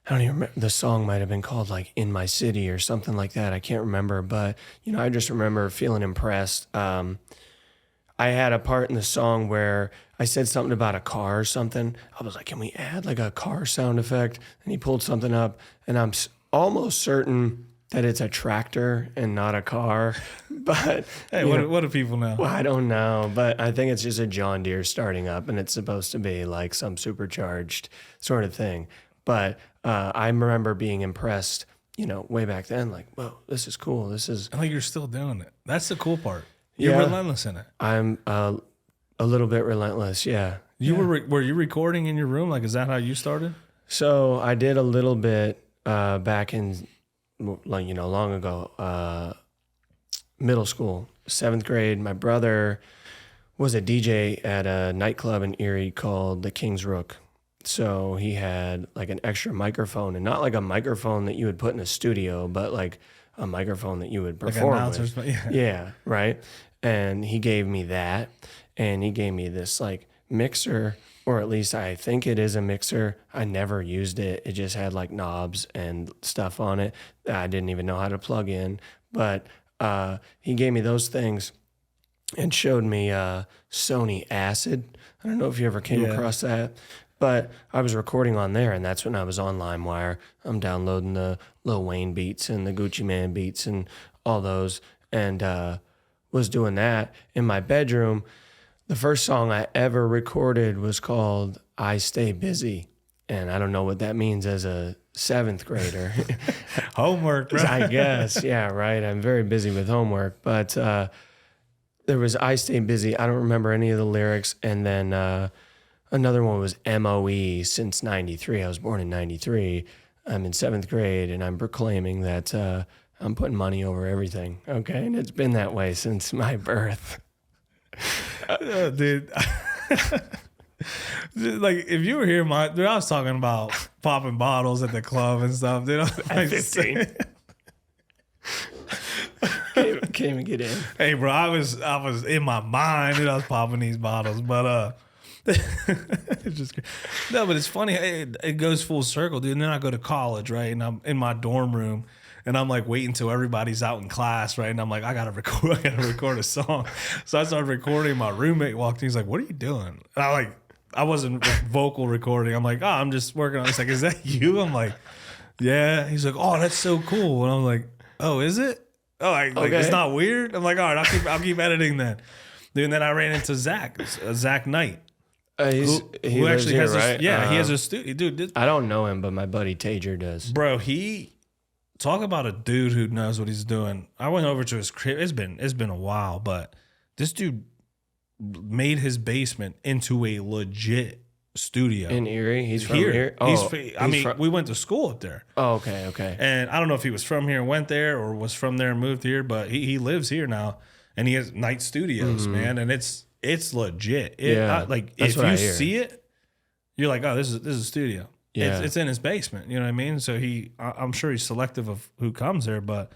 don't even remember. The song might have been called like In My City or something like that. I can't remember, but I just remember feeling impressed. I had a part in the song where I said something about a car or something. I was like, can we add like a car sound effect? And he pulled something up, and I'm almost certain that it's a tractor and not a car. But hey, what do people know? Well, I don't know, but I think it's just a John Deere starting up, and it's supposed to be like some supercharged sort of thing. But I remember being impressed, way back then, like, whoa, this is cool. This is... I think you're still doing it. That's the cool part. You're relentless in it. I'm a little bit relentless, yeah. Were you recording in your room? Like, is that how you started? So I did a little bit back in, long ago, middle school, 7th grade. My brother was a DJ at a nightclub in Erie called the King's Rook. So he had like an extra microphone, and not like a microphone that you would put in a studio, but like a microphone that you would perform announcers, with. yeah. Yeah, right. And he gave me that, and he gave me this like mixer, or at least I think it is a mixer. I never used it. It just had like knobs and stuff on it that I didn't even know how to plug in. But he gave me those things and showed me Sony Acid. I don't know if you ever came across that, but I was recording on there, and that's when I was on LimeWire. I'm downloading the Lil Wayne beats and the Gucci Man beats and all those, and was doing that in my bedroom. The first song I ever recorded was called I Stay Busy, and I don't know what that means as a 7th grader. Homework, bro. I guess, yeah, right. I'm very busy with homework, but there was I Stay Busy. I don't remember any of the lyrics, and then another one was MOE since 93. I was born in 93. I'm in 7th grade, and I'm proclaiming that I'm putting money over everything, okay? And it's been that way since my birth. Dude. Like, if you were here, I was talking about popping bottles at the club and stuff. Dude, I was like 15. Can't even get in. Hey, bro, I was in my mind, and I was popping these bottles, but it's just no, but it's funny. It goes full circle, dude. And then I go to college, right? And I'm in my dorm room, and I'm like waiting until everybody's out in class, right? And I'm like, I gotta record a song. So I started recording. My roommate walked in. He's like, "What are you doing?" And I wasn't vocal recording. I'm like, "Oh, I'm just working on." He's like, "Is that you?" I'm like, "Yeah." He's like, "Oh, that's so cool." And I'm like, "Oh, is it? Oh, like it's not weird." I'm like, "All right, I'll keep editing then." Dude, and then I ran into Zach Knight. Who actually has right? He has a studio. Dude, I don't know him, but my buddy Tajer does. Bro, talk about a dude who knows what he's doing. I went over to his crib. It's been a while, but this dude made his basement into a legit studio in Erie. He's from here. Erie. Oh, We went to school up there. Oh, okay. And I don't know if he was from here and went there, or was from there and moved here, but he lives here now, and he has Night Studios, man, and it's legit. If you see it, you're like, oh, this is a studio. Yeah. It's in his basement. You know what I mean? So I'm sure he's selective of who comes there, but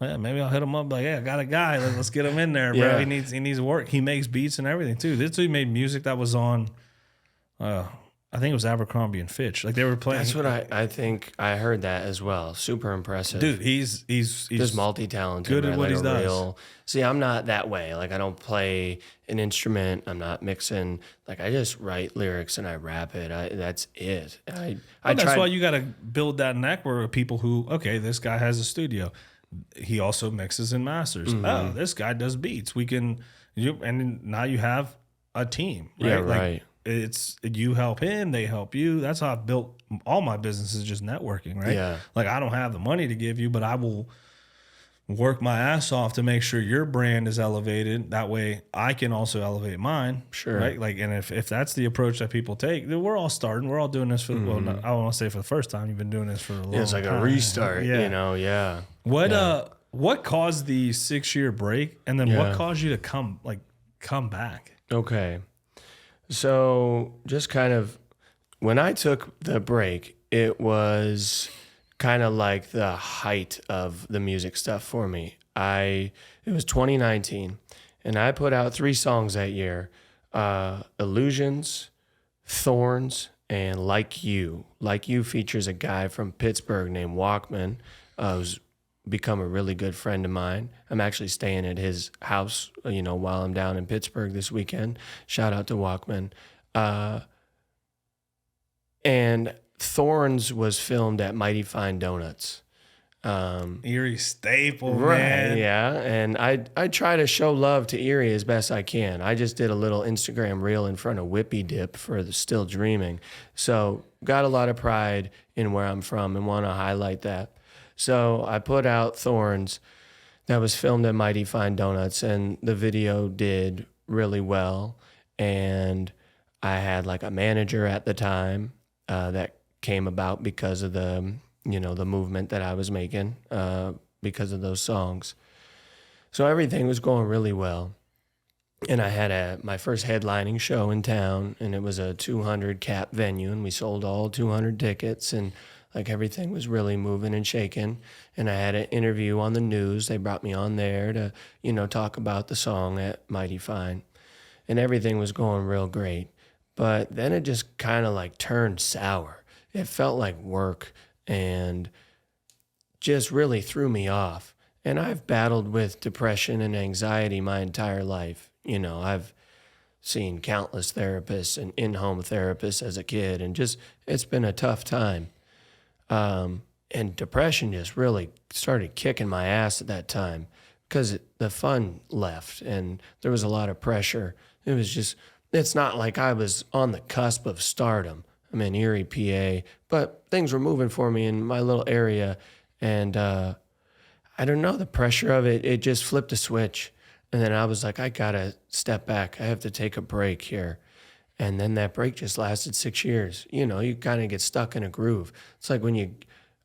maybe I'll hit him up like, hey, I got a guy. Let's get him in there, bro. Yeah. He needs work. He makes beats and everything too. This dude made music that was on, I think it was Abercrombie and Fitch. Like, they were playing. That's what I think. I heard that as well. Super impressive. Dude, he's just multi-talented. Good at what he does. See, I'm not that way. Like, I don't play an instrument. I'm not mixing. Like, I just write lyrics and I rap it. That's it. That's why you got to build that network of people who, okay, this guy has a studio. He also mixes and masters. Mm-hmm. Oh, this guy does beats. And now you have a team. Right? Yeah, right. It's you help him, they help you. That's how I've built all my businesses, just networking, right? Yeah. Like, I don't have the money to give you, but I will work my ass off to make sure your brand is elevated. That way I can also elevate mine. Sure. Right? Like, and if that's the approach that people take, then we're all starting. We're all doing this for, I don't want to say for the first time. You've been doing this for a long time. It's like a restart, yeah. What caused the 6-year break? And then what caused you to come back? Okay. So just kind of, when I took the break, it was kind of like the height of the music stuff for me. It was 2019, and I put out 3 songs that year, Illusions, Thorns, and Like You. Like You features a guy from Pittsburgh named Walkman, who's become a really good friend of mine. I'm actually staying at his house, while I'm down in Pittsburgh this weekend. Shout out to Walkman. And Thorns was filmed at Mighty Fine Donuts. Erie staple, right, man. Yeah, and I try to show love to Erie as best I can. I just did a little Instagram reel in front of Whippy Dip for the Still Dreaming. So got a lot of pride in where I'm from and want to highlight that. So I put out Thorns that was filmed at Mighty Fine Donuts, and the video did really well. And I had like a manager at the time that came about because of the movement that I was making because of those songs. So everything was going really well. And I had my first headlining show in town, and it was a 200 cap venue, and we sold all 200 tickets, and like everything was really moving and shaking. And I had an interview on the news. They brought me on there to, talk about the song at Mighty Fine, and everything was going real great. But then it just kind of like turned sour. It felt like work and just really threw me off. And I've battled with depression and anxiety my entire life. I've seen countless therapists and in-home therapists as a kid, and just, it's been a tough time. And depression just really started kicking my ass at that time because the fun left and there was a lot of pressure. It's not like I was on the cusp of stardom. I'm in Erie, PA, but things were moving for me in my little area. And I don't know, the pressure of it just flipped a switch. And then I was like, I gotta step back. I have to take a break here. And then that break just lasted 6 years. You kind of get stuck in a groove. It's like when you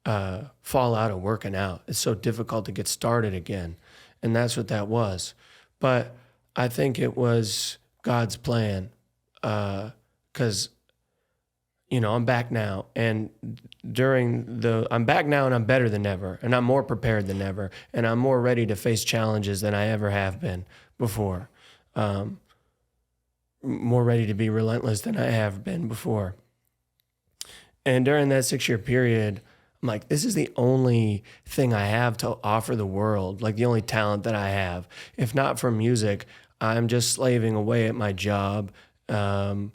fall out of working out. It's so difficult to get started again. And that's what that was. But I think it was God's plan because, I'm back now. And I'm back now and I'm better than ever. And I'm more prepared than ever. And I'm more ready to face challenges than I ever have been before. More ready to be relentless than I have been before. And during that 6-year period, I'm like, this is the only thing I have to offer the world, like the only talent that I have. If not for music, I'm just slaving away at my job, going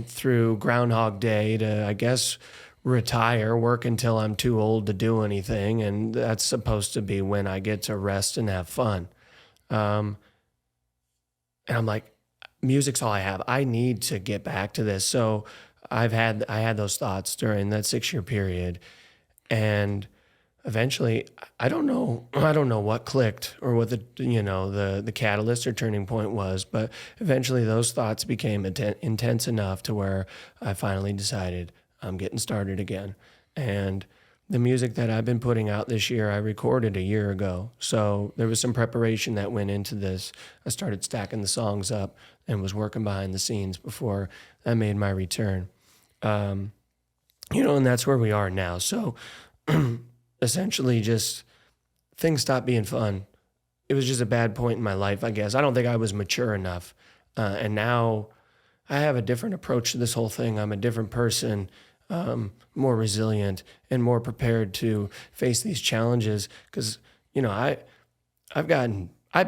through Groundhog Day to, I guess, retire, work until I'm too old to do anything. And that's supposed to be when I get to rest and have fun. And I'm like, music's all I have. I need to get back to this. So I had those thoughts during that 6-year period. And eventually, I don't know what clicked or what the catalyst or turning point was, but eventually those thoughts became intense enough to where I finally decided I'm getting started again. And the music that I've been putting out this year, I recorded a year ago. So there was some preparation that went into this. I started stacking the songs up and was working behind the scenes before I made my return. And that's where we are now. So essentially just things stopped being fun. It was just a bad point in my life, I guess. I don't think I was mature enough. And now I have a different approach to this whole thing. I'm a different person. More resilient and more prepared to face these challenges because, I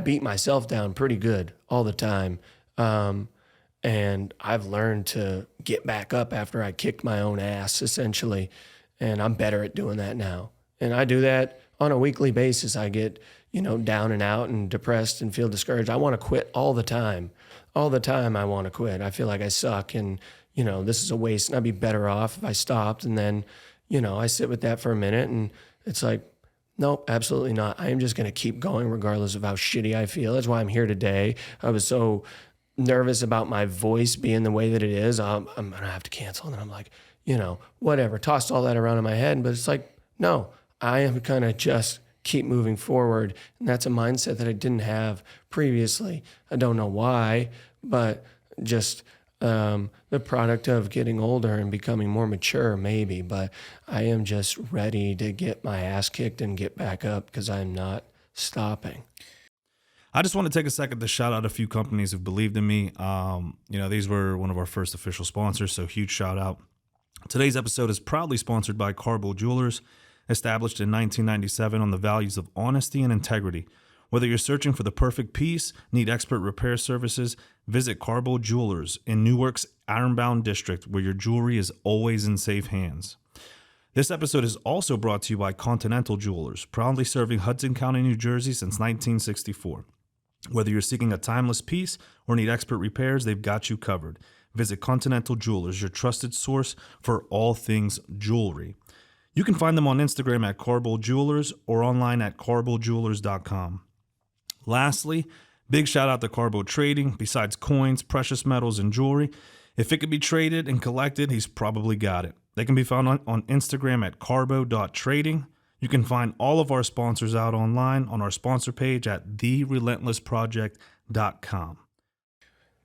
beat myself down pretty good all the time. And I've learned to get back up after I kicked my own ass, essentially. And I'm better at doing that now. And I do that on a weekly basis. I get, down and out and depressed and feel discouraged. I want to quit all the time. All the time I want to quit. I feel like I suck and this is a waste and I'd be better off if I stopped. And then, I sit with that for a minute and it's like, nope, absolutely not. I am just going to keep going regardless of how shitty I feel. That's why I'm here today. I was so nervous about my voice being the way that it is. I'm going to have to cancel. And I'm like, whatever. Tossed all that around in my head. But it's like, no, I am going to just keep moving forward. And that's a mindset that I didn't have previously. I don't know why, but just the product of getting older and becoming more mature, maybe. But I am just ready to get my ass kicked and get back up because I'm not stopping. I just want to take a second to shout out a few companies who've believed in me. These were one of our first official sponsors, so huge shout out. Today's episode is proudly sponsored by Carbo Jewelers, established in 1997 on the values of honesty and integrity. Whether you're searching for the perfect piece, need expert repair services, visit Carbo Jewelers in Newark's Ironbound District, where your jewelry is always in safe hands. This episode is also brought to you by Continental Jewelers, proudly serving Hudson County, New Jersey since 1964. Whether you're seeking a timeless piece or need expert repairs, they've got you covered. Visit Continental Jewelers, your trusted source for all things jewelry. You can find them on Instagram at Carbo Jewelers or online at carbojewelers.com. Lastly, big shout out to Carbo Trading. Besides coins, precious metals, and jewelry, if it could be traded and collected, he's probably got it. They can be found on Instagram at carbo.trading. You can find all of our sponsors out online on our sponsor page at therelentlessproject.com.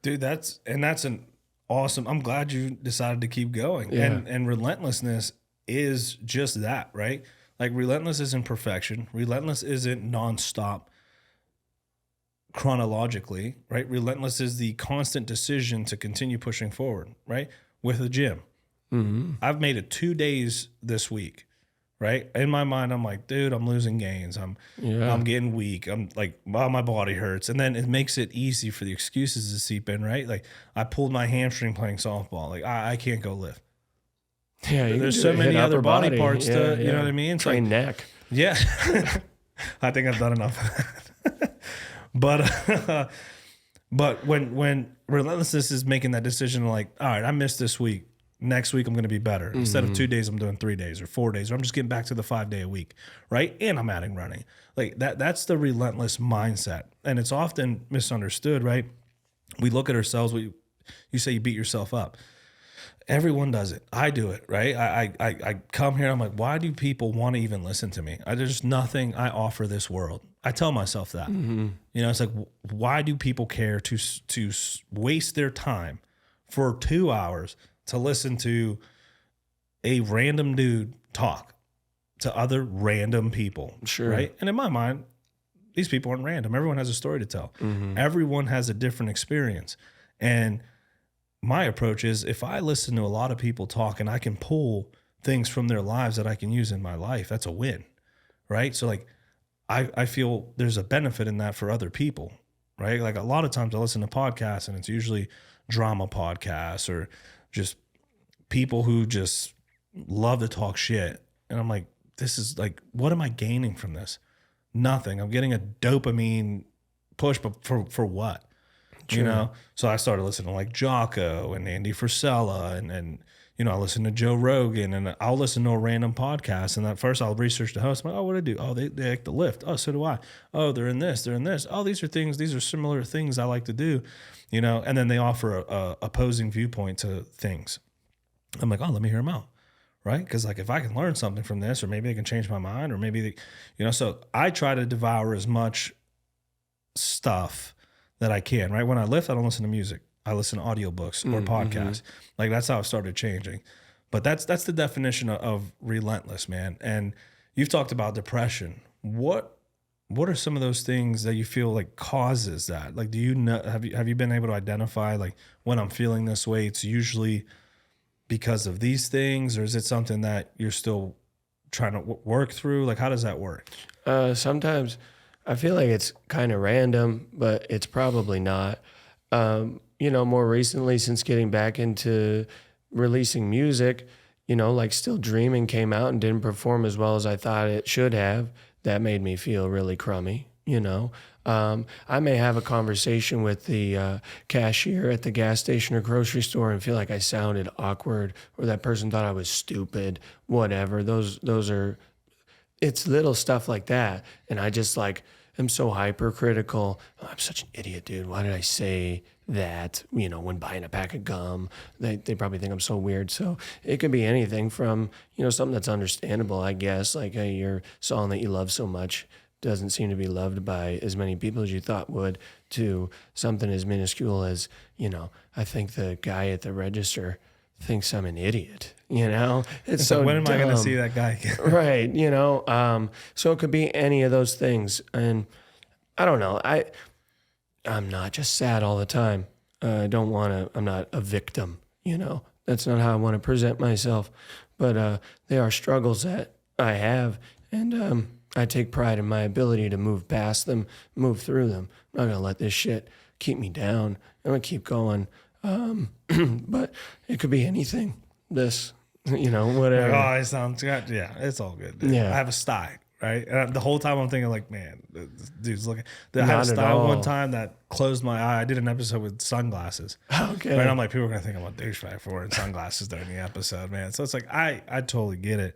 Dude, that's an awesome. I'm glad you decided to keep going. Yeah. And relentlessness is just that, right? Like relentless isn't perfection. Relentless isn't nonstop chronologically, right? Relentless is the constant decision to continue pushing forward, right? With the gym. I've made it 2 days this week, right? In my mind, I'm like, dude, I'm losing gains. I'm getting weak. I'm like, wow, my body hurts. And then it makes it easy for the excuses to seep in, right? Like I pulled my hamstring playing softball. Like I can't go lift. Yeah, you There's can so do it, many hit other upper body parts to, you know what I mean? It's Train like, neck. yeah. I think I've done enough of that. But when relentlessness is making that decision, like, all right, I missed this week. Next week I'm going to be better. Instead of 2 days, I'm doing 3 days or 4 days, or I'm just getting back to the 5 day a week, right? And I'm adding running. Like that's the relentless mindset. And it's often misunderstood, right? We look at ourselves, you say you beat yourself up. Everyone does it. I do it, right? I come here, I'm like, why do people want to even listen to me? There's nothing I offer this world. I tell myself that. You know, it's like, why do people care to waste their time for 2 hours to listen to a random dude talk to other random people? Sure. Right? And in my mind, these people aren't random. Everyone has a story to tell. Everyone has a different experience. And my approach is, if I listen to a lot of people talk and I can pull things from their lives that I can use in my life, that's a win, right? So like, I feel there's a benefit in that for other people, right? Like a lot of times I listen to podcasts and it's usually drama podcasts or just people who just love to talk shit. And I'm like, this is like, what am I gaining from this? Nothing. I'm getting a dopamine push, but for what? True. You know? So I started listening to like Jocko and Andy Frisella and you know, I listen to Joe Rogan and I'll listen to a random podcast. And at first I'll research the host. I'm like, oh, what do I do? Oh, they like the lift. Oh, so do I. Oh, they're in this. They're in this. Oh, these are similar things I like to do, you know? And then they offer a opposing viewpoint to things. I'm like, oh, let me hear them out. Right? Because like, if I can learn something from this, or maybe I can change my mind, or maybe, you know, so I try to devour as much stuff that I can, right? When I lift, I don't listen to music. I listen to audiobooks or podcasts. Like that's how it started changing. But that's the definition of relentless, man. And you've talked about depression. What are some of those things that you feel like causes that? Like, do you know, have you been able to identify like when I'm feeling this way, it's usually because of these things, or is it something that you're still trying to work through? Like, how does that work? Sometimes I feel like it's kind of random, but it's probably not. You know, more recently, since getting back into releasing music, you know, like Still Dreaming came out and didn't perform as well as I thought it should have. That made me feel really crummy, you know. I may have a conversation with the cashier at the gas station or grocery store and feel like I sounded awkward, or that person thought I was stupid, whatever. Those are, it's little stuff like that. And I just like, I'm so hypercritical. Oh, I'm such an idiot, dude. Why did I say that? You know, when buying a pack of gum, they probably think I'm so weird. So it could be anything from, you know, something that's understandable, I guess. Like, hey, your song that you love so much doesn't seem to be loved by as many people as you thought would, to something as minuscule as, you know, I think the guy at the register thinks I'm an idiot, you know? It's so when am I going to dumb. see that guy again? Right, you know, so it could be any of those things. And I don't know, I'm not just sad all the time. I'm not a victim, you know? That's not how I want to present myself. But they are struggles that I have, and I take pride in my ability to move past them, move through them. I'm not going to let this shit keep me down. I'm going to keep going. But it could be anything. This, you know, whatever. Oh, it sounds good. Yeah, it's all good. Dude. Yeah. I have a sty, right? And the whole time I'm thinking like, man, this dude's looking. I had a Not at sty all. one time that closed my eye. I did an episode with sunglasses. Okay. Right? And I'm like, people are going to think I'm a douchebag for wearing sunglasses during the episode, man. So it's like, I totally get it.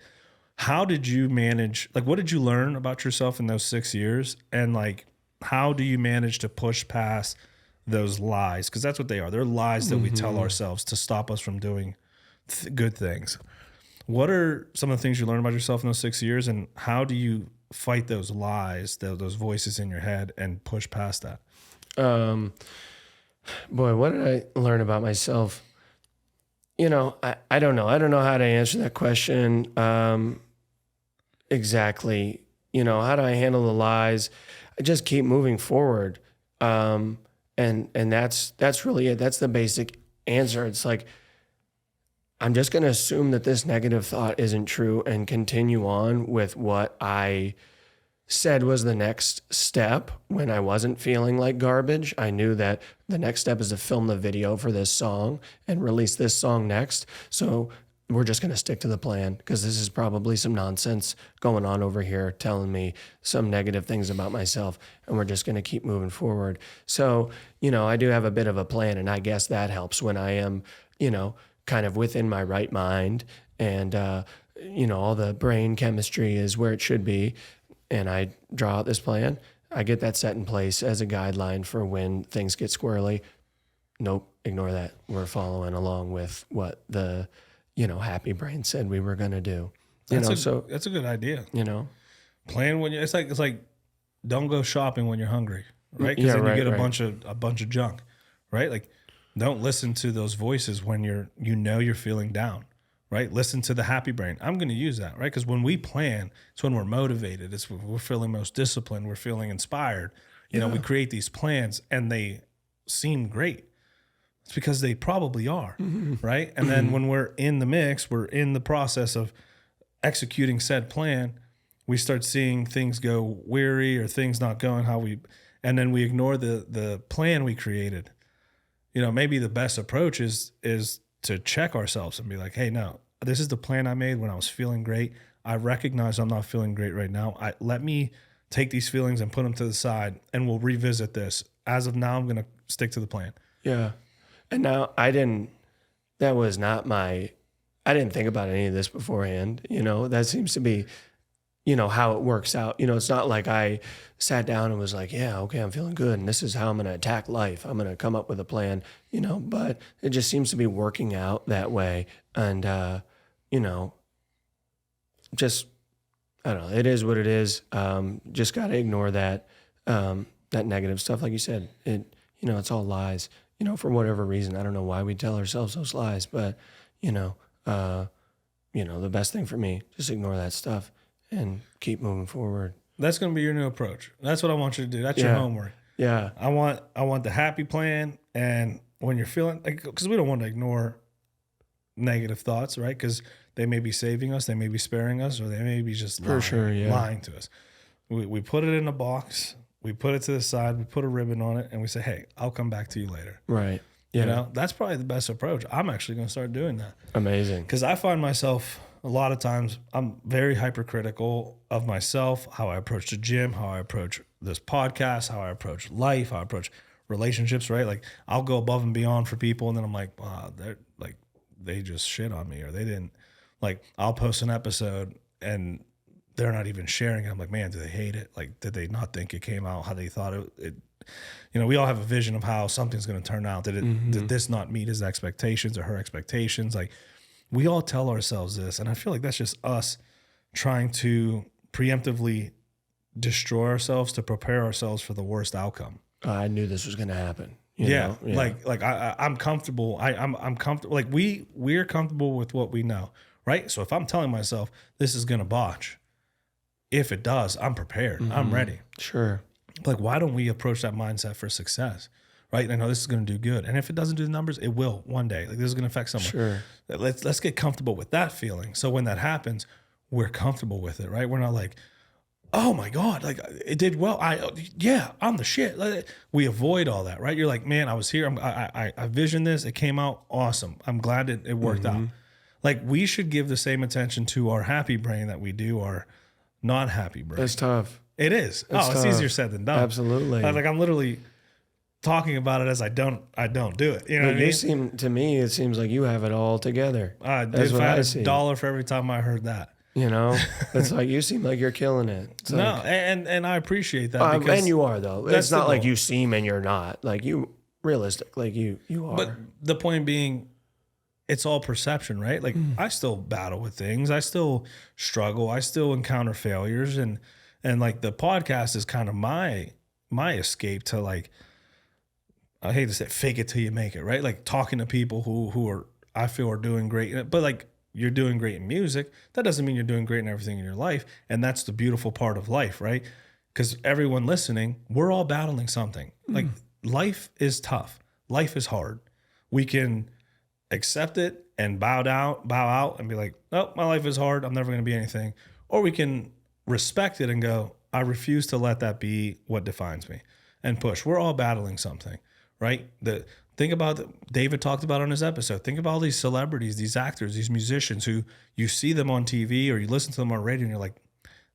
How did you manage, like, what did you learn about yourself in those 6 years? And like, how do you manage to push past those lies? Because that's what they are. They're lies that we tell ourselves to stop us from doing good things. What are some of the things you learned about yourself in those 6 years, and how do you fight those lies, those voices in your head, and push past that? Boy, what did I learn about myself? I don't know. I don't know how to answer that question exactly. How do I handle the lies? I just keep moving forward. And that's really it. That's the basic answer. It's like, I'm just going to assume that this negative thought isn't true and continue on with what I said was the next step when I wasn't feeling like garbage. I knew that the next step is to film the video for this song and release this song next. So we're just going to stick to the plan because this is probably some nonsense going on over here telling me some negative things about myself, and we're just going to keep moving forward. So, I do have a bit of a plan, and I guess that helps when I am, kind of within my right mind and, all the brain chemistry is where it should be. And I draw out this plan. I get that set in place as a guideline for when things get squirrely. Nope, ignore that. We're following along with what the, happy brain said we were going to do. That's a good idea. Plan when it's like don't go shopping when you're hungry, right? Because then you get a bunch of junk, right? Like don't listen to those voices when you're feeling down. Right? Listen to the happy brain. I'm going to use that, right? Because when we plan, it's when we're motivated. It's when we're feeling most disciplined. We're feeling inspired. We create these plans and they seem great. It's because they probably are, right? And then when we're in the mix, we're in the process of executing said plan, we start seeing things go weary or things not going and then we ignore the plan we created. Maybe the best approach is to check ourselves and be like, hey, no, this is the plan I made when I was feeling great. I recognize I'm not feeling great right now. Let me take these feelings and put them to the side and we'll revisit this. As of now, I'm going to stick to the plan. Yeah. And now I didn't think about any of this beforehand. That seems to be, how it works out. It's not like I sat down and was like, yeah, okay, I'm feeling good. And this is how I'm going to attack life. I'm going to come up with a plan, but it just seems to be working out that way. And, just, I don't know, it is what it is. Just got to ignore that negative stuff. Like you said, it's all lies, for whatever reason. I don't know why we tell ourselves those lies, but, the best thing for me, just ignore that stuff and keep moving forward. That's going to be your new approach. That's what I want you to do. That's your homework. Yeah. I want the happy plan. And when you're feeling, because we don't want to ignore negative thoughts, right? Because they may be saving us, they may be sparing us, or they may be just lying to us. We put it in a box, we put it to the side, we put a ribbon on it, and we say, hey, I'll come back to you later. Right. Yeah. That's probably the best approach. I'm actually going to start doing that. Amazing. Because I find myself a lot of times, I'm very hypercritical of myself, how I approach the gym, how I approach this podcast, how I approach life, how I approach relationships, right? Like I'll go above and beyond for people, and then I'm like, wow, they just shit on me, or they didn't. Like I'll post an episode and they're not even sharing it. I'm like, man, do they hate it? Like, did they not think it came out how they thought it we all have a vision of how something's going to turn out. Did this not meet his expectations or her expectations? Like we all tell ourselves this, and I feel like that's just us trying to preemptively destroy ourselves to prepare ourselves for the worst outcome. I knew this was going to happen. Yeah. Like I'm comfortable. I'm comfortable. Like we're comfortable with what we know, right? So if I'm telling myself this is going to botch, if it does, I'm prepared. I'm ready. Sure. Like, why don't we approach that mindset for success, right? I know this is going to do good. And if it doesn't do the numbers, it will one day. Like this is going to affect someone. Sure. Let's get comfortable with that feeling. So when that happens, we're comfortable with it, right? We're not like, oh my God, like it did well. I'm the shit. Like, we avoid all that, right? You're like, man, I was here. I visioned this. It came out awesome. I'm glad it worked out. Like we should give the same attention to our happy brain that we do our not happy brain. That's tough. It is. It's tough. easier said than done. Absolutely. Like I'm literally talking about it as I don't do it. You know what I mean? Seem to me, it seems like you have it all together. That's what I had $1 for every time I heard that. It's like you seem like you're killing it. It's no, like, and I appreciate that. Because and you are though. It's not like you seem and you're not. Like you realistic. Like you are. But the point being, it's all perception, right? Like I still battle with things. I still struggle. I still encounter failures, and like the podcast is kind of my escape to, like, I hate to say fake it till you make it, right? Like talking to people who are, I feel, are doing great, but like you're doing great in music. That doesn't mean you're doing great in everything in your life. And that's the beautiful part of life, right? Because everyone listening, we're all battling something. Like life is tough. Life is hard. We can accept it and bow out and be like, oh, my life is hard. I'm never going to be anything. Or we can respect it and go, I refuse to let that be what defines me, and push. We're all battling something, right? Think about David talked about on his episode. Think about all these celebrities, these actors, these musicians who you see them on TV or you listen to them on radio and you're like,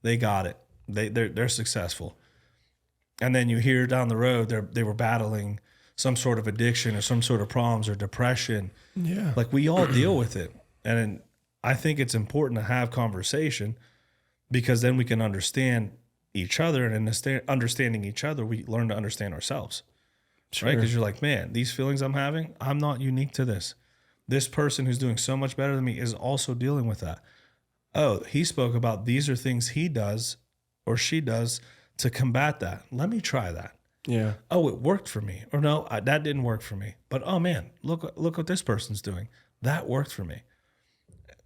they got it. They're successful. And then you hear down the road they were battling some sort of addiction or some sort of problems or depression. Yeah. Like we all deal with it. And I think it's important to have conversation, because then we can understand each other, and in understanding each other, we learn to understand ourselves. Sure. Right? Because you're like, man, these feelings I'm having, I'm not unique to this. This person who's doing so much better than me is also dealing with that. Oh, he spoke about these are things he does or she does to combat that. Let me try that. Yeah. Oh, it worked for me. Or no, that didn't work for me. But oh man, look what this person's doing. That worked for me.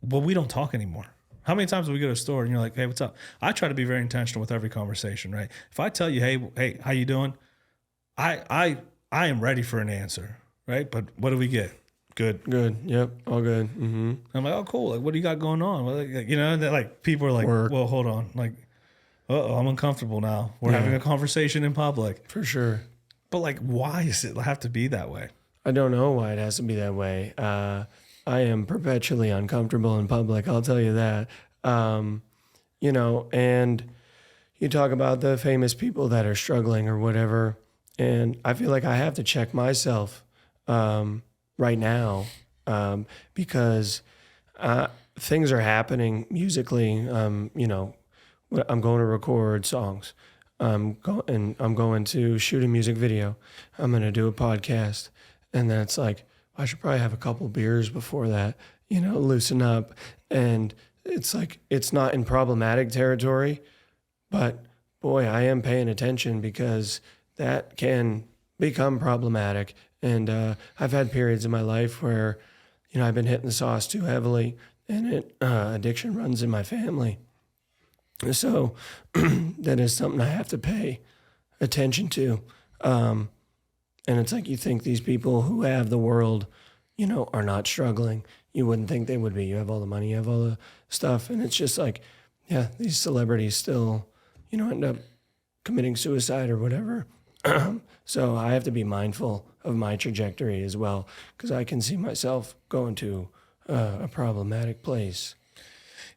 Well, we don't talk anymore. How many times do we go to a store and you're like, hey, what's up? I try to be very intentional with every conversation, right? If I tell you, hey, how you doing? I am ready for an answer, right? But what do we get? Good. Yep. All good. Mm-hmm. I'm like, oh, cool. Like, what do you got going on? Well, like, you know, that like people are like, Work. well, hold on. Like, I'm uncomfortable now. We're having a conversation in public. For sure. But like, why does it have to be that way? I don't know why it has to be that way. I am perpetually uncomfortable in public. I'll tell you that. You know, and you talk about the famous people that are struggling or whatever. And I feel like I have to check myself right now because things are happening musically. You know, I'm going to record songs. I'm going to shoot a music video. I'm going to do a podcast. And then it's like, I should probably have a couple beers before that, you know, loosen up. And it's like, it's not in problematic territory, but boy, I am paying attention because that can become problematic. And I've had periods in my life where, you know, I've been hitting the sauce too heavily, and addiction runs in my family. So that is something I have to pay attention to. And it's like, you think these people who have the world, you know, are not struggling. You wouldn't think they would be. You have all the money, you have all the stuff. And it's just like, yeah, these celebrities still, you know, end up committing suicide or whatever. So I have to be mindful of my trajectory as well, because I can see myself going to a problematic place.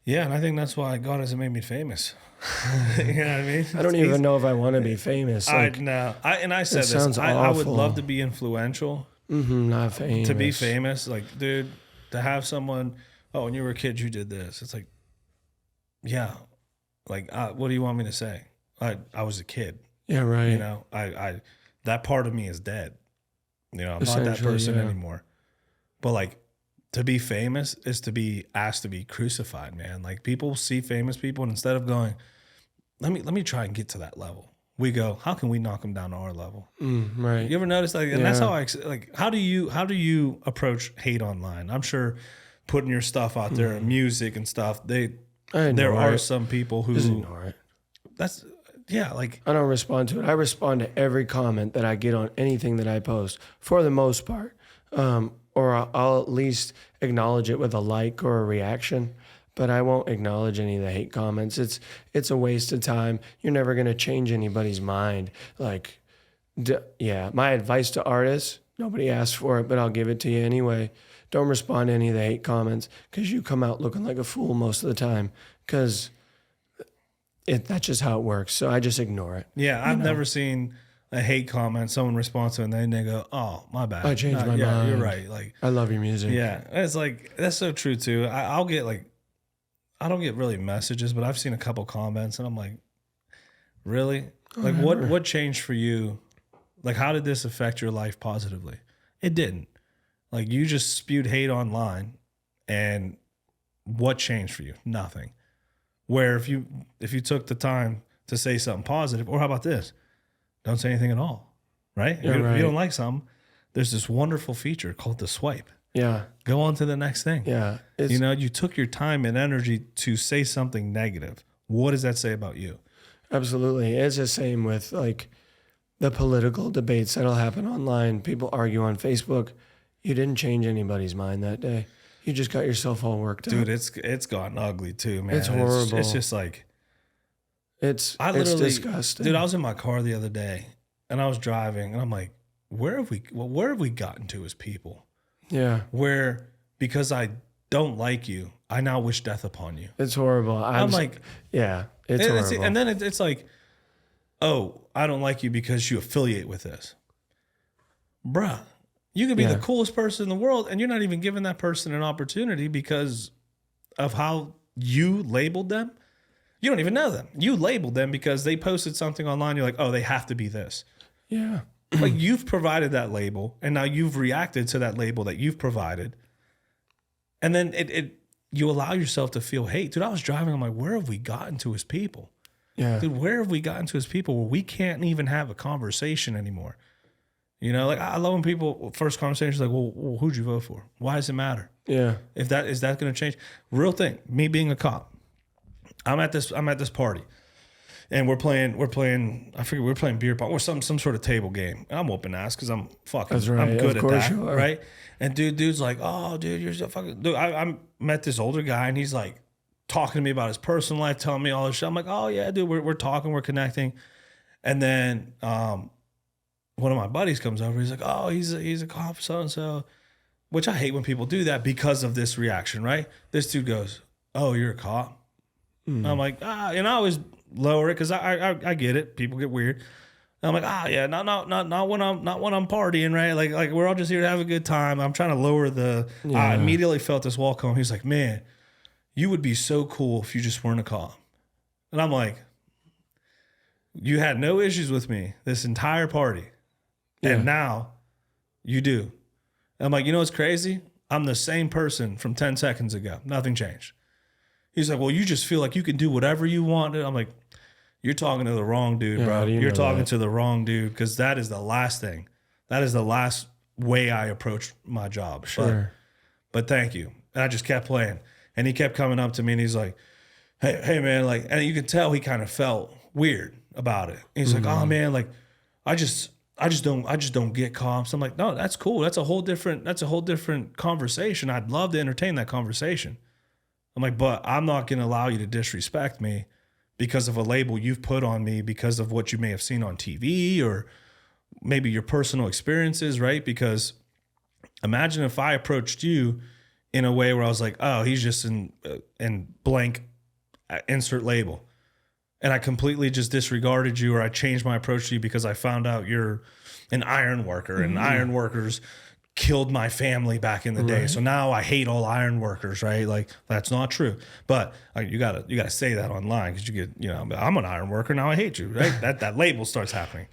Yeah, and I think that's why God hasn't made me famous. You know what I mean? I don't even know if I want to be famous. Like, I said this. sounds I would awful. love to be influential. Not famous. To be famous, like, dude, to have someone, oh, when you were a kid, you did this. It's like, yeah, like, what do you want me to say? I was a kid. Yeah, right. You know, I that part of me is dead. You know, I'm not that person anymore. But like, to be famous is to be asked to be crucified, man. Like, people see famous people, and instead of going, let me try and get to that level, we go, how can we knock them down to our level? Right. You ever notice, like, and that's how I like. How do you approach hate online? I'm sure putting your stuff out there, music and stuff. There are some people who just ignore it. That's like, I don't respond to it. I respond to every comment that I get on anything that I post, for the most part. Or I'll at least acknowledge it with a like or a reaction, but I won't acknowledge any of the hate comments. It's a waste of time. You're never going to change anybody's mind. Like, my advice to artists, nobody asked for it, but I'll give it to you anyway. Don't respond to any of the hate comments, because you come out looking like a fool most of the time, because that's just how it works. So I just ignore it. Yeah, I've never seen a hate comment, someone responds to it, and then they go, oh, my bad. I changed my mind. You're right. Like, I love your music. Yeah. It's like, that's so true too. I'll get like, I don't get really messages, but I've seen a couple comments and I'm like, really? Like, what changed for you? Like, how did this affect your life positively? It didn't. Like, you just spewed hate online, and what changed for you? Nothing. Where if you took the time to say something positive, or how about this? Don't say anything at all, right? If you don't like something, there's this wonderful feature called the swipe. Yeah. Go on to the next thing. Yeah. You know, you took your time and energy to say something negative. What does that say about you? Absolutely. It's the same with like the political debates that'll happen online. People argue on Facebook. You didn't change anybody's mind that day. You just got yourself all worked Dude, up. it's gotten ugly too, man. It's horrible. It's just like, It's disgusting. Dude, I was in my car the other day and I was driving and I'm like, where have we gotten to as people? Yeah. Where because I don't like you, I now wish death upon you. It's horrible. I'm like, yeah, it's horrible. And then it's like, oh, I don't like you because you affiliate with this. Bruh, you could be the coolest person in the world and you're not even giving that person an opportunity because of how you labeled them. You don't even know them. You labeled them because they posted something online. You're like, oh, they have to be this. Yeah. Like, you've provided that label and now you've reacted to that label that you've provided. And then you allow yourself to feel hate. Dude, I was driving. I'm like, where have we gotten to as people? Yeah. Dude, where have we gotten to as people where we can't even have a conversation anymore? You know, like, I love when people, first conversation is like, well, who'd you vote for? Why does it matter? Yeah. Is that going to change? Real thing, me being a cop, I'm at this party and we're playing, I forget, we're playing beer pong or some sort of table game. And I'm whooping ass because I'm fucking, That's right. I'm good Of at course that, you are. right? And dude's like, oh, dude, you're so fucking, dude, I met this older guy and he's like talking to me about his personal life, telling me all this shit. I'm like, oh yeah, dude, we're talking, we're connecting. And then, one of my buddies comes over. He's like, oh, he's a cop, so-and-so, which I hate when people do that because of this reaction, right? This dude goes, oh, you're a cop? I'm like, and I always lower it because I get it. People get weird. And I'm like, yeah, not when I'm partying, right? Like we're all just here to have a good time. I'm trying to lower the. I immediately felt this wall come. He's like, man, you would be so cool if you just weren't a cop. And I'm like, you had no issues with me this entire party, and now you do. And I'm like, you know what's crazy? I'm the same person from 10 seconds ago. Nothing changed. He's like, well, you just feel like you can do whatever you want. I'm like, you're talking to the wrong dude, bro. You're talking to the wrong dude because that is the last thing. That is the last way I approach my job. Sure. But thank you. And I just kept playing. And he kept coming up to me and he's like, hey man, like, and you could tell he kind of felt weird about it. He's like, oh man, like, I just don't get cops. I'm like, no, that's cool. That's a whole different conversation. I'd love to entertain that conversation. I'm like, but I'm not going to allow you to disrespect me because of a label you've put on me because of what you may have seen on TV or maybe your personal experiences, right? Because imagine if I approached you in a way where I was like, oh, he's just in blank insert label. And I completely just disregarded you or I changed my approach to you because I found out you're an iron worker and iron workers killed my family back in the day. So now I hate all iron workers, right? Like, that's not true. But you gotta say that online because you get, I'm an iron worker, now I hate you, right? that label starts happening.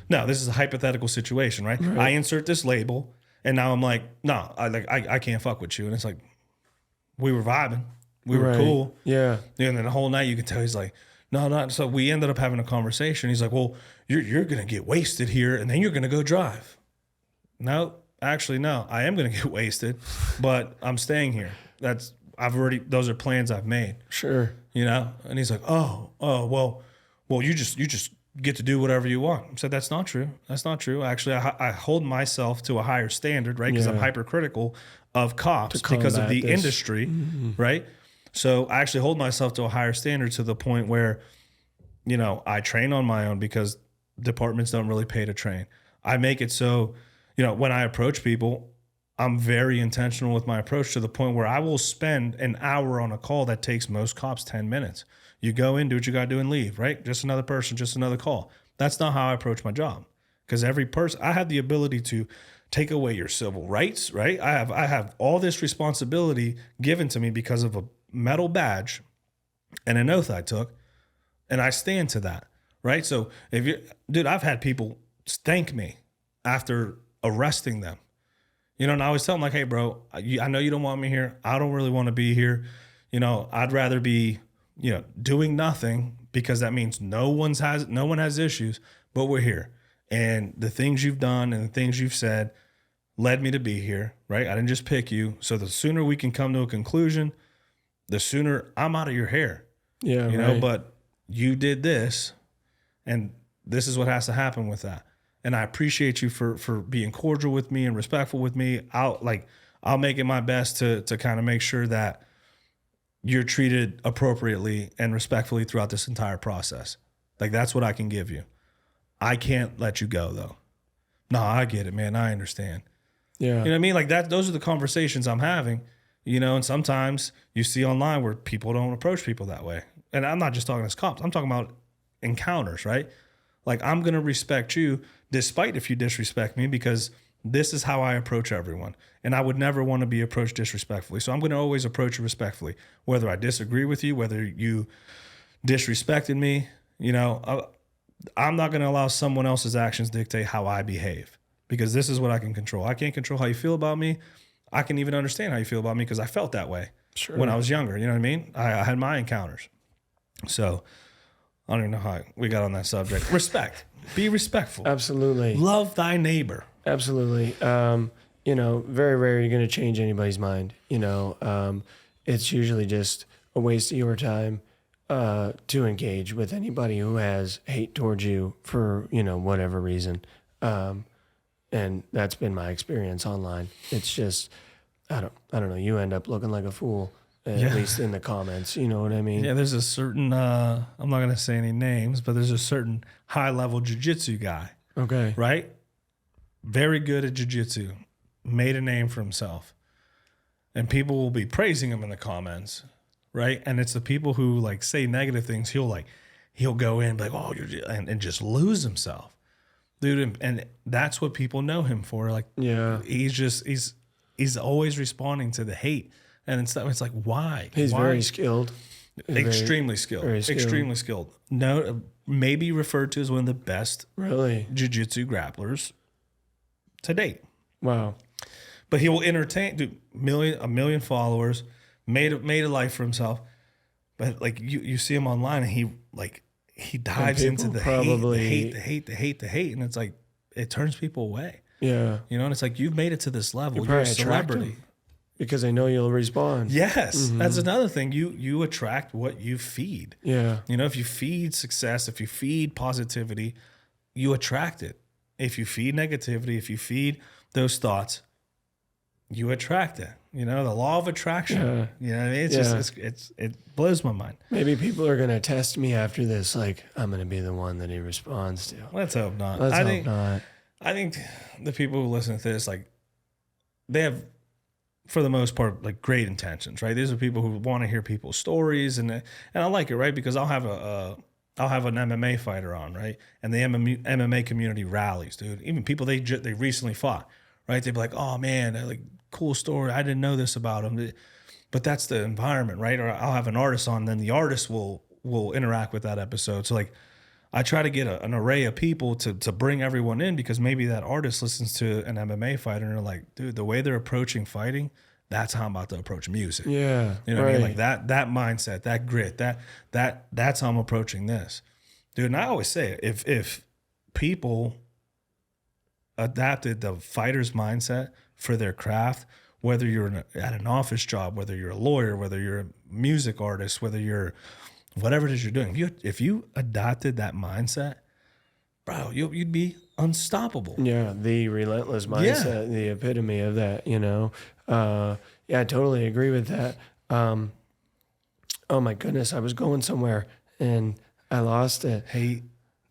No, this is a hypothetical situation, right? I insert this label and now I'm like, no, I can't fuck with you. And it's like, we were vibing. We were cool. Yeah. And then the whole night you can tell he's like, no, not. So we ended up having a conversation. He's like, well, you're going to get wasted here and then you're going to go drive. No, actually, no, I am going to get wasted, but I'm staying here. Those are plans I've made. Sure. And he's like, oh, well, you just get to do whatever you want. I said, that's not true. That's not true. Actually, I hold myself to a higher standard, right? Because I'm hypercritical of cops because of the industry, right? So I actually hold myself to a higher standard to the point where, I train on my own because departments don't really pay to train. I make it so, when I approach people, I'm very intentional with my approach to the point where I will spend an hour on a call that takes most cops 10 minutes. You go in, do what you got to do and leave, right? Just another person, just another call. That's not how I approach my job because every person, I have the ability to take away your civil rights, right? I have all this responsibility given to me because of a metal badge and an oath I took, and I stand to that, right? So I've had people thank me after arresting them. You know, and I always tell them like, hey, bro, I know you don't want me here. I don't really want to be here. You know, I'd rather be, you know, doing nothing, because that means no one has issues, but we're here. And the things you've done and the things you've said led me to be here, right? I didn't just pick you. So the sooner we can come to a conclusion, the sooner I'm out of your hair. Yeah. You know, but you did this, and this is what has to happen with that. And I appreciate you for being cordial with me and respectful with me. I'll make it my best to kind of make sure that you're treated appropriately and respectfully throughout this entire process. Like, that's what I can give you. I can't let you go though. No, I get it, man. I understand. Yeah. You know what I mean? Like that, those are the conversations I'm having, you know, and sometimes you see online where people don't approach people that way. And I'm not just talking as cops. I'm talking about encounters, right? Like, I'm going to respect you despite if you disrespect me, because this is how I approach everyone. And I would never want to be approached disrespectfully. So I'm going to always approach you respectfully, whether I disagree with you, whether you disrespected me. You know, I'm not going to allow someone else's actions dictate how I behave, because this is what I can control. I can't control how you feel about me. I can even understand how you feel about me because I felt that way when I was younger. You know what I mean? I had my encounters. So I don't even know how we got on that subject. Respect. Be respectful. Absolutely. Love thy neighbor. Absolutely. You know, very rare you're going to change anybody's mind. You know, it's usually just a waste of your time to engage with anybody who has hate towards you for, you know, whatever reason. And that's been my experience online. It's just, I don't know. You end up looking like a fool, at least in the comments. You know what I mean? Yeah, there's a certain, I'm not going to say any names, but there's a certain high-level jiu-jitsu guy, Okay. right? Very good at jiu-jitsu, made a name for himself. And people will be praising him in the comments, right? And it's the people who like say negative things. He'll go in and be like, oh, and just lose himself, dude. And that's what people know him for. Like, Yeah. he's always responding to the hate. And it's like, why? He's Why? very skilled. Extremely skilled. very skilled. Extremely skilled. No, maybe referred to as one of the best Really? jiu-jitsu grapplers to date. Wow. But he will entertain, dude, a million followers, made a life for himself. But like you see him online, and he dives into the hate, and it's like it turns people away. Yeah. You know, and it's like, you've made it to this level. You're a probably attract celebrity. them. Because they know you'll respond. Yes, that's another thing. You attract what you feed. Yeah. You know, if you feed success, if you feed positivity, you attract it. If you feed negativity, if you feed those thoughts, you attract it. You know, the law of attraction. Yeah. You know what I mean? It's just it blows my mind. Maybe people are going to test me after this. Like, I'm going to be the one that he responds to. Let's hope not. Let's hope not. I think the people who listen to this, like, they have, for the most part, like, great intentions, right? These are people who want to hear people's stories, and I like it, right? Because I'll have an MMA fighter on, right? And the MMA community rallies, dude. Even people they recently fought, right? They'd be like, "Oh man, like, cool story. I didn't know this about him." But that's the environment, right? Or I'll have an artist on, then the artist will interact with that episode. So like, I try to get an array of people to bring everyone in, because maybe that artist listens to an MMA fighter and they're like, dude, the way they're approaching fighting, that's how I'm about to approach music. Yeah. You know what I mean? Like that mindset, that grit, that's how I'm approaching this. Dude, and I always say, if people adapted the fighter's mindset for their craft, whether you're at an office job, whether you're a lawyer, whether you're a music artist, whether you're whatever it is you're doing, if you adopted that mindset, bro, you'd be unstoppable. Yeah, the relentless mindset, the epitome of that, you know. Yeah, I totally agree with that. Oh my goodness, I was going somewhere and I lost it. Hate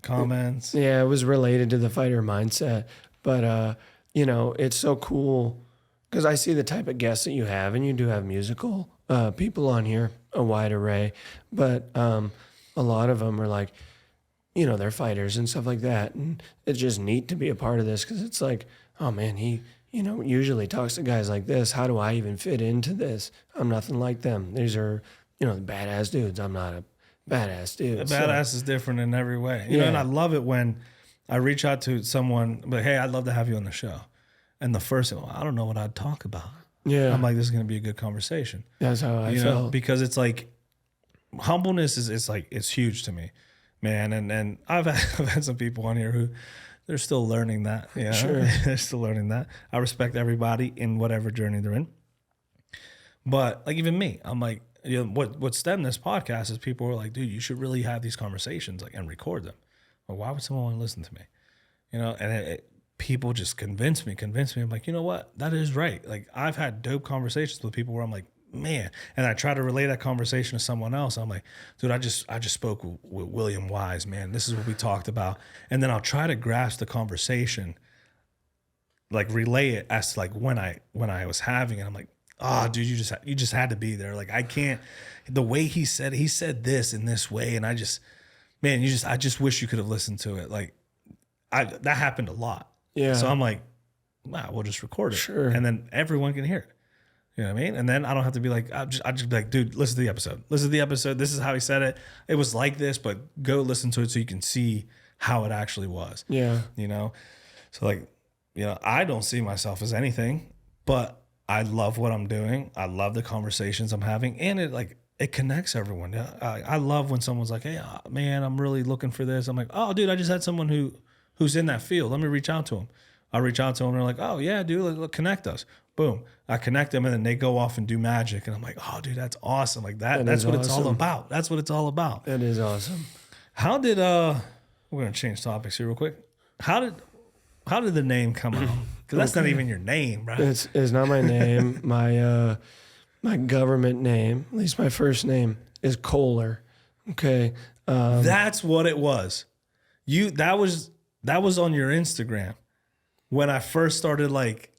comments. Yeah, it was related to the fighter mindset. But, you know, it's so cool because I see the type of guests that you have, and you do have musical people on here, a wide array. But a lot of them are like, you know, they're fighters and stuff like that. And it's just neat to be a part of this because it's like, oh man, he, you know, usually talks to guys like this. How do I even fit into this? I'm nothing like them. These are, you know, badass dudes. I'm not a badass dude. A badass is different in every way. You know, and I love it when I reach out to someone, but hey, I'd love to have you on the show. And the first thing, I don't know what I'd talk about. Yeah. I'm like, this is going to be a good conversation. That's how I You know, felt. because it's like humbleness is like, it's huge to me, man. And I've had some people on here who they're still learning that. Yeah, Sure. They're still learning that. I respect everybody in whatever journey they're in. But like even me, I'm like, you know, what stemmed this podcast is people were like, dude, you should really have these conversations like and record them. Well, why would someone want to listen to me? You know, and people just convince me. I'm like, you know what? That is right. Like I've had dope conversations with people where I'm like, man, and I try to relay that conversation to someone else. I'm like, dude, I just spoke with William Weyes, man. This is what we talked about. And then I'll try to grasp the conversation, like relay it as to like when I was having it. I'm like, oh, dude, you just had to be there. Like I can't. The way he said this in this way, and I just wish you could have listened to it. Like that happened a lot. Yeah. So I'm like, wow, we'll just record it, Sure. and then everyone can hear it. You know what I mean? And then I don't have to be like, I just be like, dude, listen to the episode. Listen to the episode. This is how he said it. It was like this, but go listen to it so you can see how it actually was. Yeah. You know? So like, you know, I don't see myself as anything, but I love what I'm doing. I love the conversations I'm having, and it connects everyone. Yeah, I love when someone's like, hey, man, I'm really looking for this. I'm like, oh, dude, I just had someone who's in that field. Let me reach out to them. I reach out to them and they're like, oh, yeah, dude, look, connect us. Boom. I connect them and then they go off and do magic. And I'm like, oh, dude, that's awesome. Like that's what it's all about. That's what it's all about. That is awesome. How did, we're going to change topics here real quick. How did the name come out? Because that's not even your name, right? It's not my name. My government name, at least my first name, is Kohler. Okay. That's what it was. That was on your Instagram when I first started. Like,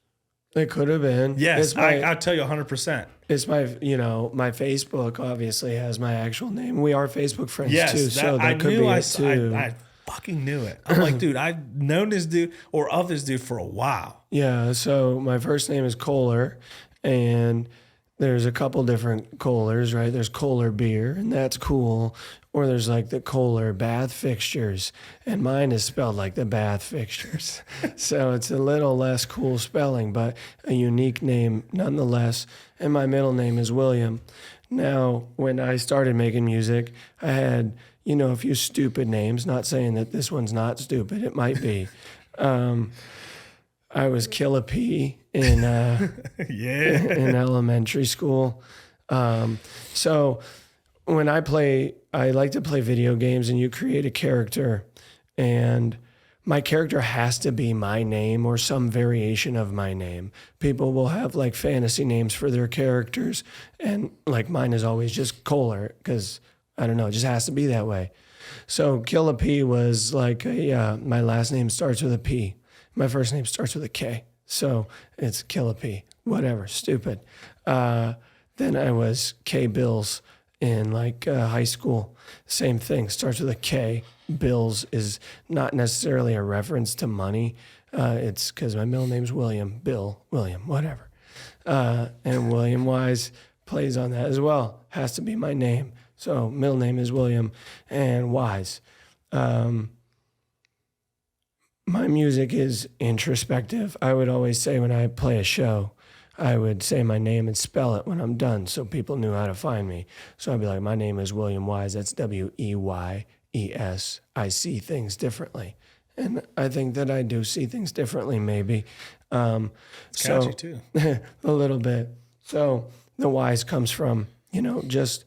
It could have been. yes, I'll tell you 100%. It's my, my Facebook obviously has my actual name. We are Facebook friends Yes, too, so that could be it too. I fucking knew it. I'm like, dude, I've known this dude or of this dude for a while. Yeah, so my first name is Kohler, and there's a couple different Kohlers, right? There's Kohler beer, and that's cool. Or there's like the Kohler bath fixtures, and mine is spelled like the bath fixtures. So it's a little less cool spelling, but a unique name nonetheless. And my middle name is William. Now, when I started making music, I had, a few stupid names, not saying that this one's not stupid. It might be. I was KillA-P in in elementary school. So when I like to play video games, and you create a character, and my character has to be my name or some variation of my name. People will have like fantasy names for their characters, and like mine is always just Kohler because I don't know, it just has to be that way. So KillA-P was like my last name starts with a P. My first name starts with a K. So it's KillA-P. Whatever, stupid. Then I was K Bills in high school. Same thing, starts with a K. Bills is not necessarily a reference to money. It's because my middle name's William, Bill, William, whatever. And William Weyes plays on that as well. Has to be my name. So middle name is William and Weyes. My music is introspective. I would always say when I play a show, I would say my name and spell it when I'm done so people knew how to find me. So I'd be like, my name is William Weyes. That's Weyes. I see things differently. And I think that I do see things differently, maybe. It's catchy too. A little bit. So the Weyes comes from, just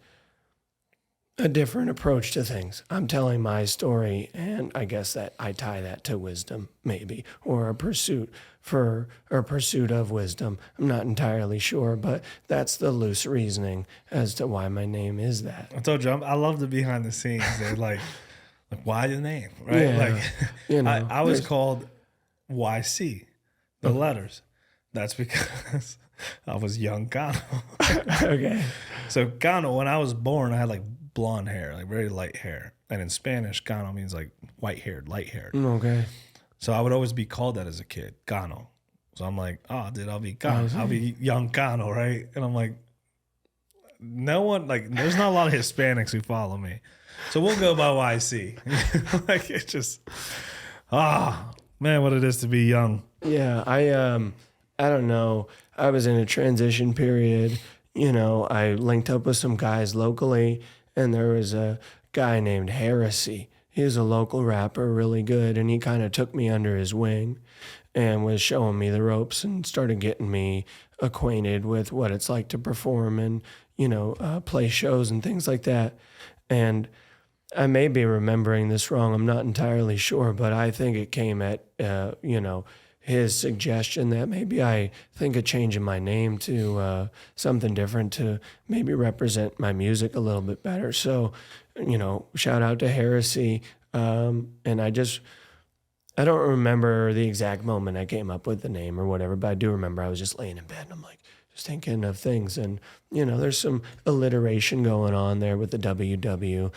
a different approach to things. I'm telling my story, and I guess that I tie that to wisdom, maybe, or a pursuit of wisdom. I'm not entirely sure, but that's the loose reasoning as to why my name is that. I told you, I love the behind the scenes. They're like why the name, right? Yeah, I was called YC, the letters. That's because I was young Gano. Okay. So Gano, when I was born, I had like blonde hair, like very light hair. And in Spanish, Gano means like white-haired, light-haired. Okay. So I would always be called that as a kid, Gano. So I'm like, oh, dude, I'll be Gano. I'll be young Gano, right? And I'm like, no one, there's not a lot of Hispanics who follow me. So we'll go by YC. It's just, man, what it is to be young Yeah, I don't know. I was in a transition period. I linked up with some guys locally, and there was a guy named Heresy. He was a local rapper, really good, and he kind of took me under his wing and was showing me the ropes and started getting me acquainted with what it's like to perform and, play shows and things like that. And I may be remembering this wrong. I'm not entirely sure, but I think it came at, his suggestion that maybe I think of changing my name to something different to maybe represent my music a little bit better. So, shout out to Heresy. And I don't remember the exact moment I came up with the name or whatever, but I do remember I was just laying in bed and I'm like, just thinking of things. And, there's some alliteration going on there with the WW.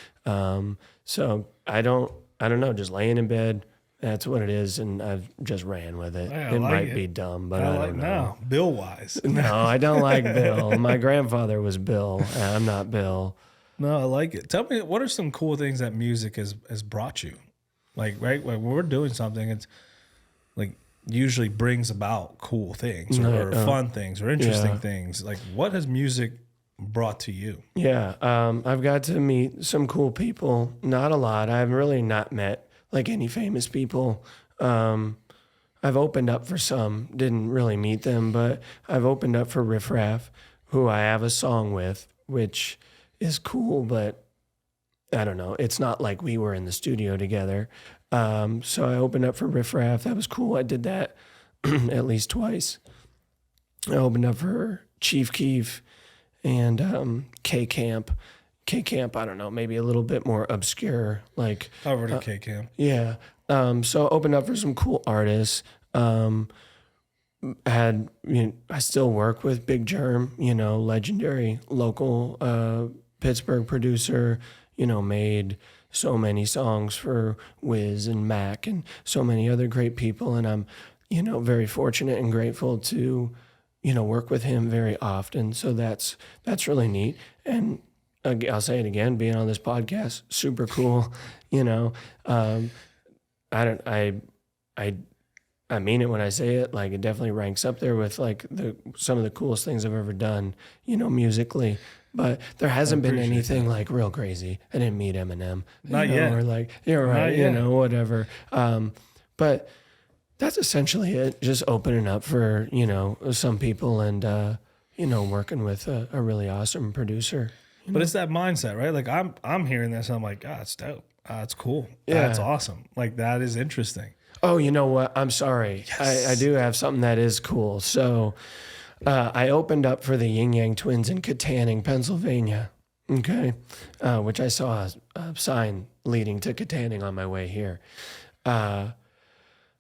So I don't know, just laying in bed. That's what it is, and I've just ran with it. I It like might it. be dumb, but I don't know. No, Bill Wise. No, I don't like Bill. My grandfather was Bill. I'm not Bill. No, I like it. Tell me, what are some cool things that music has brought you? Like, right, like when we're doing something, it's like usually brings about cool things or fun things or interesting things. Like, what has music brought to you? Yeah, I've got to meet some cool people. Not a lot. I've really not met like any famous people. I've opened up for some, didn't really meet them, but I've opened up for Riff Raff, who I have a song with, which is cool, but I don't know. It's not like we were in the studio together. So I opened up for Riff Raff. That was cool. I did that at least twice. I opened up for Chief Keef and K-Camp. K-Camp, I don't know, maybe a little bit more obscure. Like Over to K-Camp. yeah. So I opened up for some cool artists. I still work with Big Germ, legendary local Pittsburgh producer, made so many songs for Wiz and Mac and so many other great people. And I'm, very fortunate and grateful to, work with him very often. So that's really neat. And I'll say it again, being on this podcast, super cool, I mean it when I say it. Like, it definitely ranks up there with like some of the coolest things I've ever done, musically. But there hasn't been anything like real crazy. I didn't meet Eminem, Not yet. or like, you're right, whatever. But that's essentially it. Just opening up for some people and working with a really awesome producer. But it's that mindset, right? Like I'm hearing this, and I'm like, God, it's dope. It's cool. Yeah. That's awesome. Like, that is interesting. Oh, you know what? I'm sorry. Yes. I do have something that is cool. So I opened up for the Yin Yang Twins in Katanning, Pennsylvania. Okay. Which I saw a sign leading to Katanning on my way here. I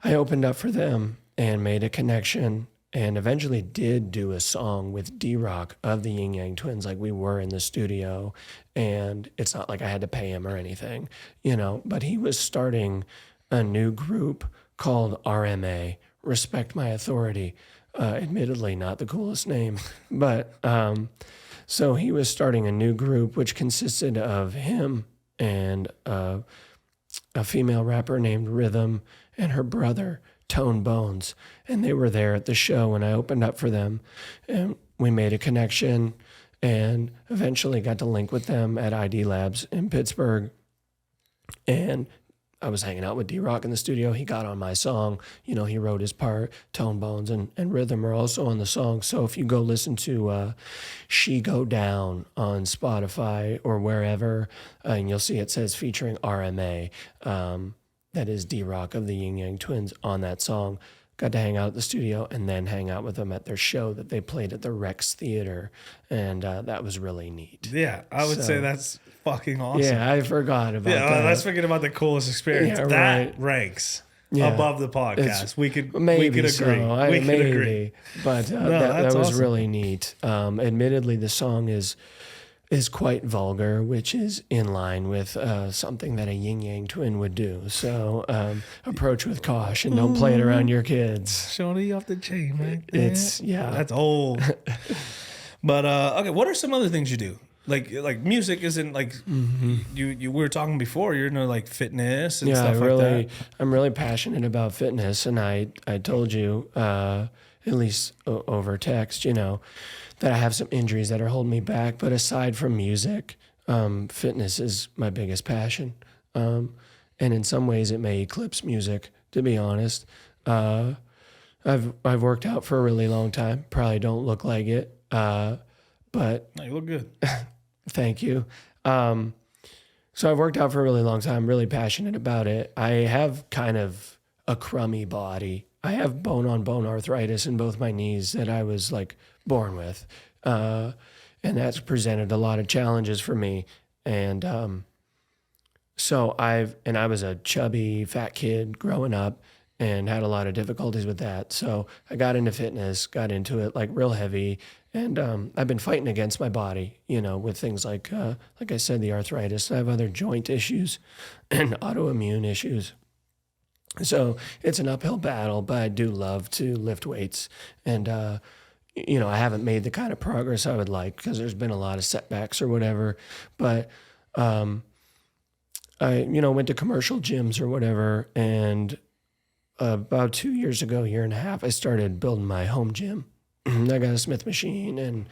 opened up for them and made a connection and eventually did do a song with D-Rock of the Yin Yang Twins. Like, we were in the studio, and it's not like I had to pay him or anything, but he was starting a new group called RMA, Respect My Authority. Admittedly, not the coolest name, but so he was starting a new group, which consisted of him and a female rapper named Rhythm and her brother, Tone Bones. And they were there at the show, and I opened up for them, and we made a connection and eventually got to link with them at ID Labs in Pittsburgh. And I was hanging out with D-Rock in the studio. He got on my song. He wrote his part. Tone Bones and Rhythm are also on the song. So if you go listen to She Go Down on Spotify or wherever, and you'll see it says featuring RMA. That is D-Rock of the Yin Yang Twins on that song. Got to hang out at the studio and then hang out with them at their show that they played at the Rex Theater. And that was really neat. Yeah, I would say that's fucking awesome. Yeah, I forgot about that. Let's forget about the coolest experience. Yeah, that right. ranks Yeah. above the podcast. We could Maybe agree. so. We could agree. But that that's was awesome. really neat. Admittedly, the song is quite vulgar, which is in line with something that a yin yang twin would do. So approach with caution. Don't play it around your kids. Shorty off the chain, right there. It's That's old. But okay, what are some other things you do? Like music isn't like you we were talking before. You're into like fitness and Yeah, stuff like that. I'm really passionate about fitness, and I told you at least over text, that I have some injuries that are holding me back. But aside from music, fitness is my biggest passion, and in some ways it may eclipse music. To be honest, I've worked out for a really long time. Probably don't look like it, but No, you look good. thank you. So I've worked out for a really long time, really passionate about it. I have kind of a crummy body. I have bone-on-bone arthritis in both my knees that I was like born with. And that's presented a lot of challenges for me. And so I was a chubby, fat kid growing up and had a lot of difficulties with that. So I got into fitness, got into it like real heavy. And I've been fighting against my body, with things like I said, the arthritis. I have other joint issues and autoimmune issues. So it's an uphill battle, but I do love to lift weights. And, I haven't made the kind of progress I would like because there's been a lot of setbacks or whatever. But I, went to commercial gyms or whatever. And about 2 years ago, year and a half, I started building my home gym. I got a Smith machine and,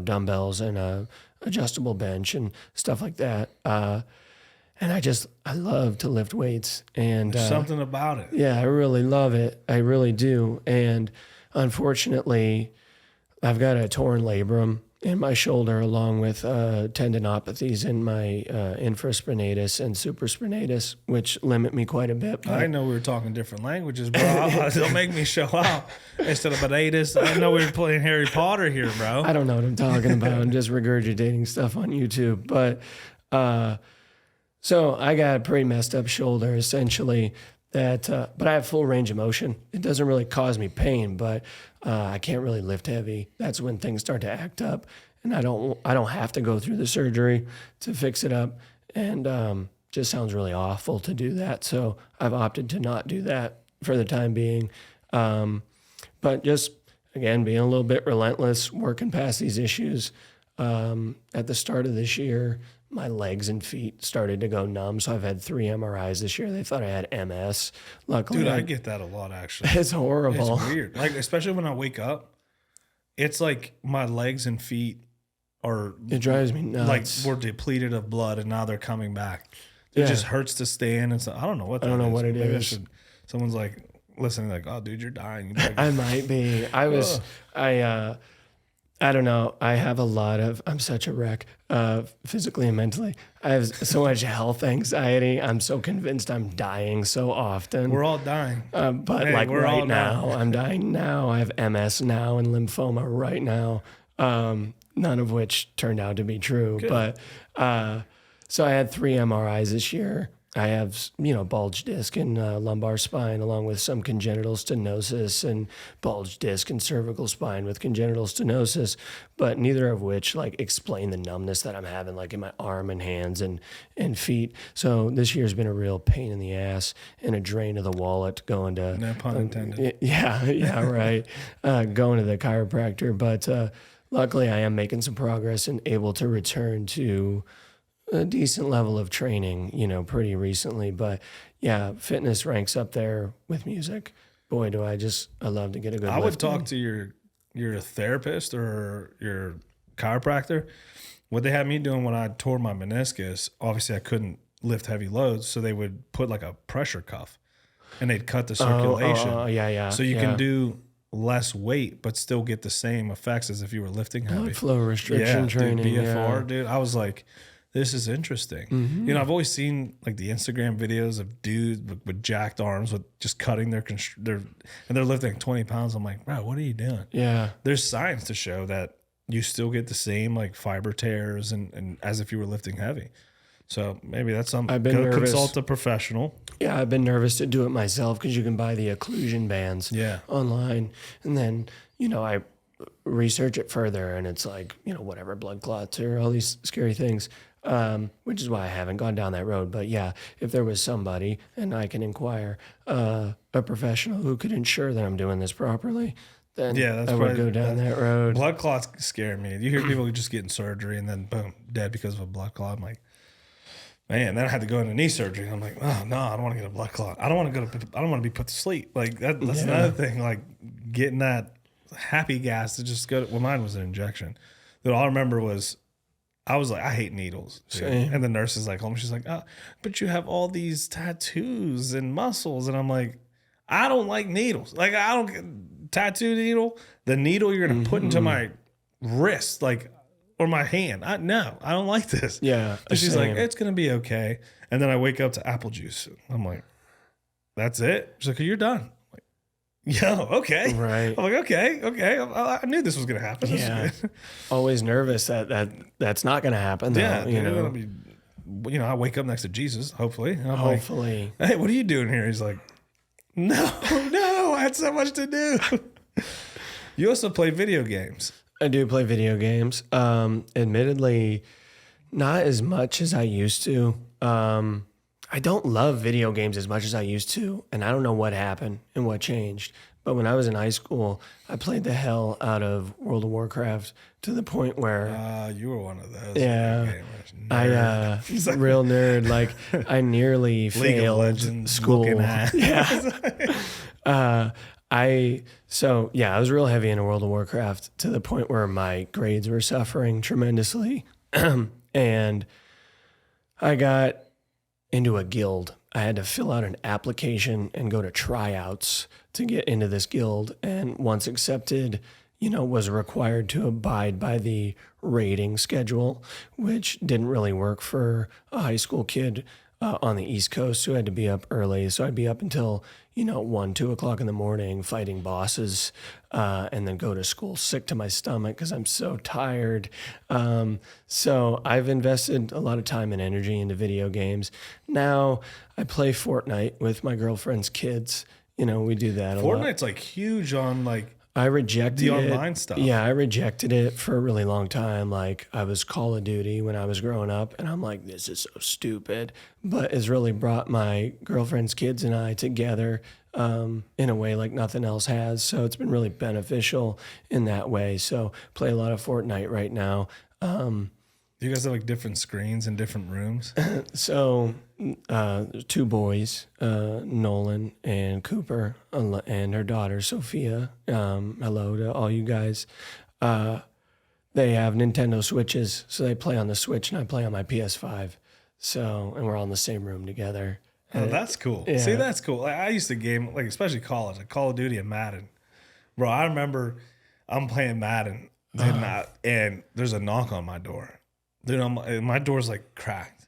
dumbbells and a adjustable bench and stuff like that. And I love to lift weights. And There's something about it. yeah, I really love it. I really do. And unfortunately, I've got a torn labrum in my shoulder along with tendinopathies in my infraspinatus and supraspinatus, which limit me quite a bit. I didn't know we were talking different languages, bro. Don't make me show out. Instead of bananas, I didn't know we were playing Harry Potter here, bro. I don't know what I'm talking about. I'm just regurgitating stuff on YouTube. But so I got a pretty messed up shoulder, essentially. But I have full range of motion. It doesn't really cause me pain, but I can't really lift heavy. That's when things start to act up, and I don't have to go through the surgery to fix it up. And just sounds really awful to do that. So I've opted to not do that for the time being. But just again, being a little bit relentless, working past these issues. At the start of this year, my legs and feet started to go numb. So I've had 3 MRIs this year. They thought I had MS. Luckily, Dude, I get that a lot, actually. it's horrible. It's weird. Like, especially when I wake up, it's like my legs and feet are It drives me nuts. like we're depleted of blood and now they're coming back. It just hurts to stand and stuff. I don't know what that is. I don't know what it Maybe is. Someone's like listening, like, oh, dude, you're dying. I might be. I don't know. I have a lot of, I'm such a wreck, physically and mentally. I have so much health anxiety. I'm so convinced I'm dying so often. We're all dying. But Hey, like we're all right now, I'm dying now. I have MS now and lymphoma right now. None of which turned out to be true. Good. But so I had 3 MRIs this year. I have, bulge disc and lumbar spine, along with some congenital stenosis and bulge disc and cervical spine with congenital stenosis, but neither of which explain the numbness that I'm having in my arm and hands and feet. So this year's been a real pain in the ass and a drain of the wallet going to. No pun intended. Yeah, right. Going to the chiropractor, but luckily I am making some progress and able to return to a decent level of training, pretty recently. But yeah, fitness ranks up there with music. Boy, do I love to get a good I would lift talk in. to your therapist or your chiropractor. What they had me doing when I tore my meniscus, obviously I couldn't lift heavy loads, so they would put a pressure cuff and they'd cut the circulation. Yeah. So you can do less weight but still get the same effects as if you were lifting heavy. blood flow restriction training. Dude, BFR, yeah. dude. I was like, this is interesting. I've always seen the Instagram videos of dudes with jacked arms with just cutting their and they're lifting 20 pounds. I'm like, bro, what are you doing? Yeah. There's science to show that you still get the same fiber tears and as if you were lifting heavy. So maybe that's something. I've been nervous. Consult a professional. Yeah, I've been nervous to do it myself because you can buy the occlusion bands online. And then, I research it further and it's whatever, blood clots or all these scary things. Which is why I haven't gone down that road. But yeah, if there was somebody and I can inquire, a professional who could ensure that I'm doing this properly, then that's I would probably go down that road. Blood clots scare me. You hear people just getting surgery and then boom, dead because of a blood clot. I'm like, man, then I had to go into knee surgery. I'm like, oh no, I don't want to get a blood clot. I don't want to be put to sleep. Like that's another thing. Like getting that happy gas to just go to, well, mine was an injection. That all I remember was I was like, I hate needles. And the nurse is like, home. She's like, oh, but you have all these tattoos and muscles. And I'm like, I don't like needles. Like I don't tattoo needle. The needle you're gonna put into my wrist, like, or my hand. I don't like this. Yeah. And she's like, it's gonna be okay. And then I wake up to apple juice. I'm like, that's it. She's like, you're done. Yo, okay. Right. I'm like, okay. I knew this was gonna happen. Yeah. Always nervous that's not gonna happen. Though, Yeah, you know. I wake up next to Jesus, hopefully. And I'm Hopefully. like, hey, what are you doing here? He's like, no, I had so much to do. You also play video games. I do play video games. Admittedly, not as much as I used to. I don't love video games as much as I used to, and I don't know what happened and what changed. But when I was in high school, I played the hell out of World of Warcraft to the point where You were one of those. Yeah. Gamers. I real nerd. Like I nearly League of failed Legends school. looking at. Yeah. I was real heavy into World of Warcraft to the point where my grades were suffering tremendously. And I got into a guild. I had to fill out an application and go to tryouts to get into this guild. And once accepted, was required to abide by the rating schedule, which didn't really work for a high school kid on the East Coast who had to be up early. So I'd be up until, 1, 2 o'clock in the morning fighting bosses and then go to school sick to my stomach because I'm so tired. So I've invested a lot of time and energy into video games. Now I play Fortnite with my girlfriend's kids. We do that a lot. Fortnite's like huge on like I rejected the online stuff. Yeah, I rejected it for a really long time. Like I was Call of Duty when I was growing up, and I'm like, this is so stupid. But it's really brought my girlfriend's kids and I together in a way like nothing else has. So it's been really beneficial in that way. So play a lot of Fortnite right now. Do you guys have like different screens in different rooms? So, two boys, Nolan and Cooper, and her daughter, Sophia. Hello to all you guys. They have Nintendo Switches, so they play on the Switch, and I play on my PS5. So, and we're all in the same room together. Oh, that's cool. Yeah. See, that's cool. Like, I used to game, like especially college, like Call of Duty and Madden. Bro, I remember I'm playing Madden, and there's a knock on my door. Dude, my door's like cracked.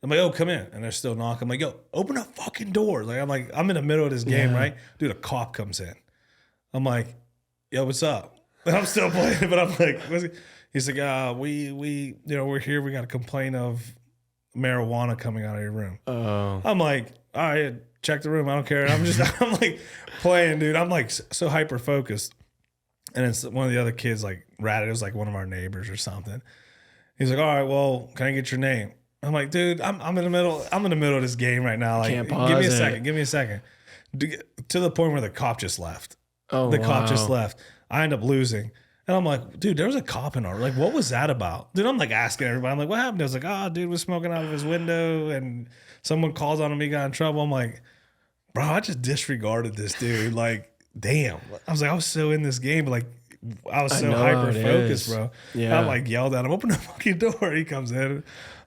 I'm like, oh, come in. And they're still knocking. I'm like, yo, open a fucking door. Like, I'm in the middle of this game, right? Dude, a cop comes in. I'm like, yo, what's up? And I'm still playing, but I'm like, what's he? He's like, we're here. We got a complaint of marijuana coming out of your room. Oh. I'm like, all right, check the room. I don't care. I'm like playing, dude. I'm like so hyper focused. And it's one of the other kids like ratted. It was like one of our neighbors or something. He's like, all right, well, can I get your name? I'm like, dude, I'm in the middle of this game right now. Like, Can't give pause me a it. second. Give me a second. To the point where the cop just left. Oh, The cop just wow. left. I end up losing. And I'm like, dude, there was a cop in our, like, what was that about? Dude, I'm like asking everybody. I'm like, what happened? I was like, dude was smoking out of his window and someone calls on him. He got in trouble. I'm like, bro, I just disregarded this dude. Like, damn. I was like, I was so in this game, but like, I was so know how hyper it focused, is. bro. Yeah. And I like yelled at him, open the fucking door. He comes in. I'm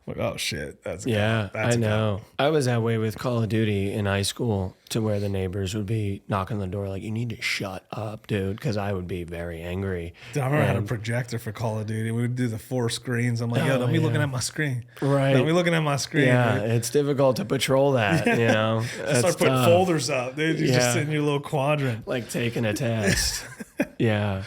like, oh shit. That's a Yeah, cop. That's I a cop. know. I was that way with Call of Duty in high school to where the neighbors would be knocking on the door like, you need to shut up, dude, because I would be very angry. Dude, I remember I had a projector for Call of Duty. We would do the 4 screens. I'm like, yo, don't be looking at my screen. Right. Don't be looking at my screen. Yeah, dude. it's difficult to patrol that, you know? That's Start putting tough. folders up, dude. You just Yeah. sit in your little quadrant. Like taking a test. Yeah.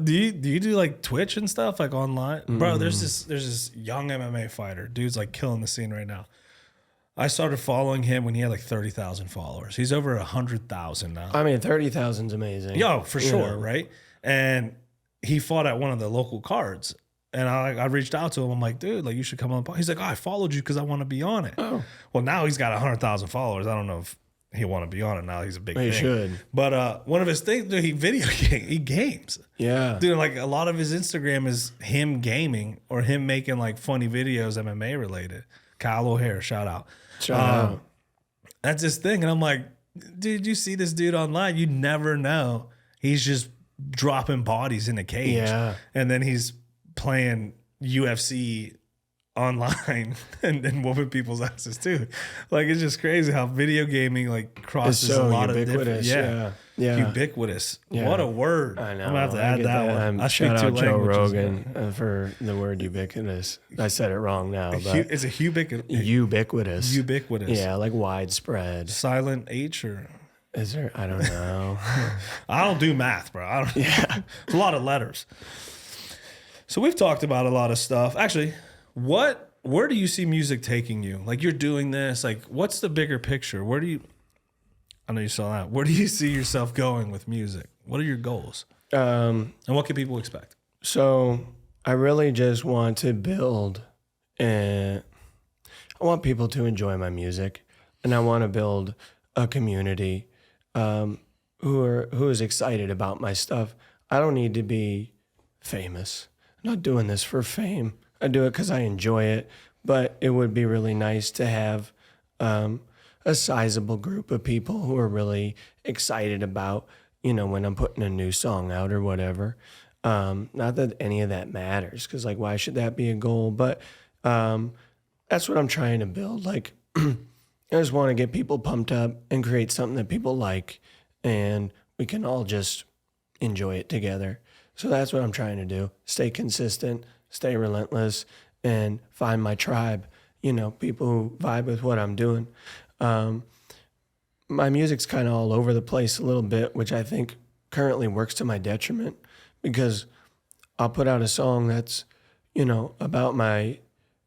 Do you do like Twitch and stuff like online, bro? There's this young MMA fighter, dude's like killing the scene right now. I started following him when he had like 30,000 followers. He's over 100,000 now. I mean, 30,000's amazing. Yo, for You sure, know. right? And he fought at one of the local cards, and I reached out to him. I'm like, dude, like you should come on. He's like, I followed you because I want to be on it. Oh. Well, now he's got 100,000 followers. I don't know if he'll want to be on it now. He's a big He thing. should. But one of his things, dude, he games. Yeah. Dude, like a lot of his Instagram is him gaming or him making like funny videos MMA related. Kyle O'Hare, shout out. Shout out. That's his thing. And I'm like, dude, you see this dude online, you never know. He's just dropping bodies in a cage. Yeah. And then he's playing UFC online and whooping people's asses too. Like, it's just crazy how video gaming like crosses It's so a lot of different. ubiquitous. Yeah. Ubiquitous. Yeah. What a word. I know. I'm gonna have to add get that one. I speak shout two out Joe languages. Rogan for the word ubiquitous. I said it wrong now, but It's a ubiquitous. ubiquitous. Ubiquitous. Yeah, like widespread. Silent H or Is there? I don't know. I don't do math, bro. I don't. Yeah. It's a lot of letters. So we've talked about a lot of stuff. Actually, where do you see music taking you? Like, you're doing this. Like, what's the bigger picture? I know you saw that. Where do you see yourself going with music? What are your goals? And what can people expect? So I really just want to build, and I want people to enjoy my music, and I want to build a community who is excited about my stuff. I don't need to be famous. I'm not doing this for fame. I do it because I enjoy it, but it would be really nice to have a sizable group of people who are really excited about, when I'm putting a new song out or whatever. Not that any of that matters, because like, why should that be a goal? But that's what I'm trying to build. Like, I just want to get people pumped up and create something that people like, and we can all just enjoy it together. So that's what I'm trying to do. Stay consistent, stay relentless, and find my tribe, people who vibe with what I'm doing. My music's kind of all over the place a little bit, which I think currently works to my detriment, because I'll put out a song that's, about my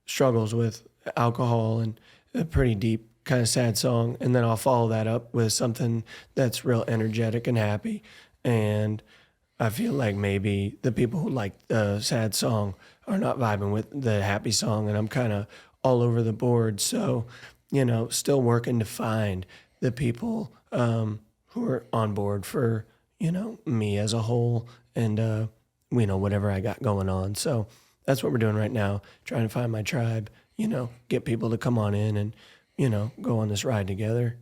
struggles with alcohol and a pretty deep kind of sad song. And then I'll follow that up with something that's real energetic and happy. And I feel like maybe the people who like the sad song are not vibing with the happy song, and I'm kind of all over the board. So, still working to find the people who are on board for, me as a whole, and, whatever I got going on. So that's what we're doing right now, trying to find my tribe, get people to come on in and, go on this ride together.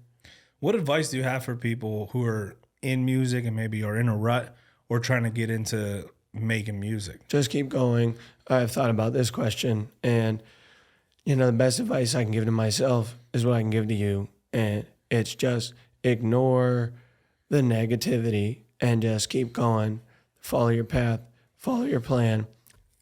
What advice do you have for people who are in music and maybe are in a rut or trying to get into making music? Just keep going. I've thought about this question, and the best advice I can give to myself is what I can give to you, and it's just ignore the negativity and just keep going. Follow your path, follow your plan,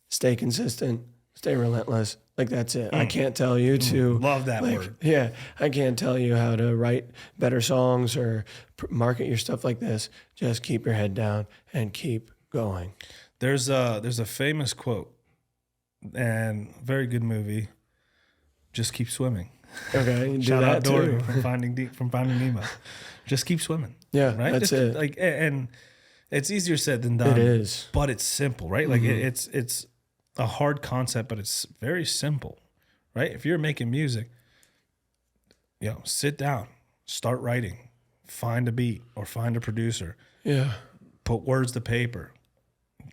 stay consistent, stay relentless. Like, that's it. I can't tell you to Love that word. Yeah, I can't tell you how to write better songs or market your stuff like this. Just keep your head down and keep going. There's a famous quote and very good movie. Just keep swimming. Okay, do Shout that out Dory too. from Finding Nemo. Just keep swimming. Yeah, right. that's Just, it. and it's easier said than done. It is, but it's simple, right? Like it's a hard concept, but it's very simple, right? If you're making music, sit down, start writing, find a beat or find a producer. Yeah. Put words to paper,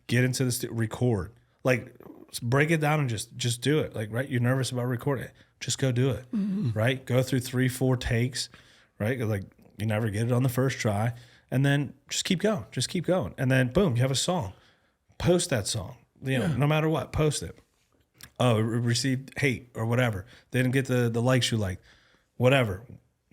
get into the record, like break it down and just do it. Like, right. You're nervous about recording it. Just go do it. Right. Go through 3-4 takes, right? Like, you never get it on the first try, and then just keep going. And then boom, you have a song. Post that song, no matter what, post it. Oh, it received hate or whatever. They didn't get the likes you like, whatever.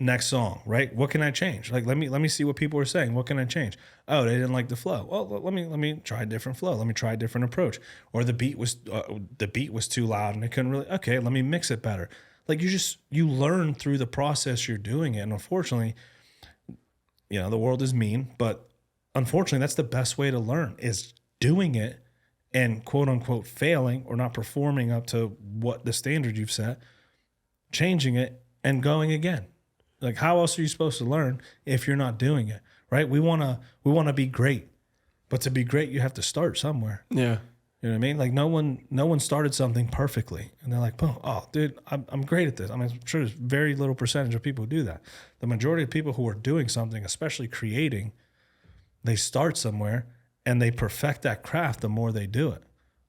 Next song, right? What can I change? Like, let me see what people are saying. What can I change? Oh, they didn't like the flow. Well, let me try a different flow. Let me try a different approach. Or the beat was too loud and I couldn't really. Okay, let me mix it better. Like, you learn through the process you're doing it. And unfortunately, the world is mean, but unfortunately, that's the best way to learn, is doing it and quote unquote failing or not performing up to what the standard you've set, changing it and going again. Like, how else are you supposed to learn if you're not doing it, right? We wanna be great, but to be great, you have to start somewhere. Yeah. You know what I mean? Like no one started something perfectly, and they're like, "Oh, dude, I'm great at this." I mean, I'm sure there's very little percentage of people who do that. The majority of people who are doing something, especially creating, they start somewhere and they perfect that craft the more they do it.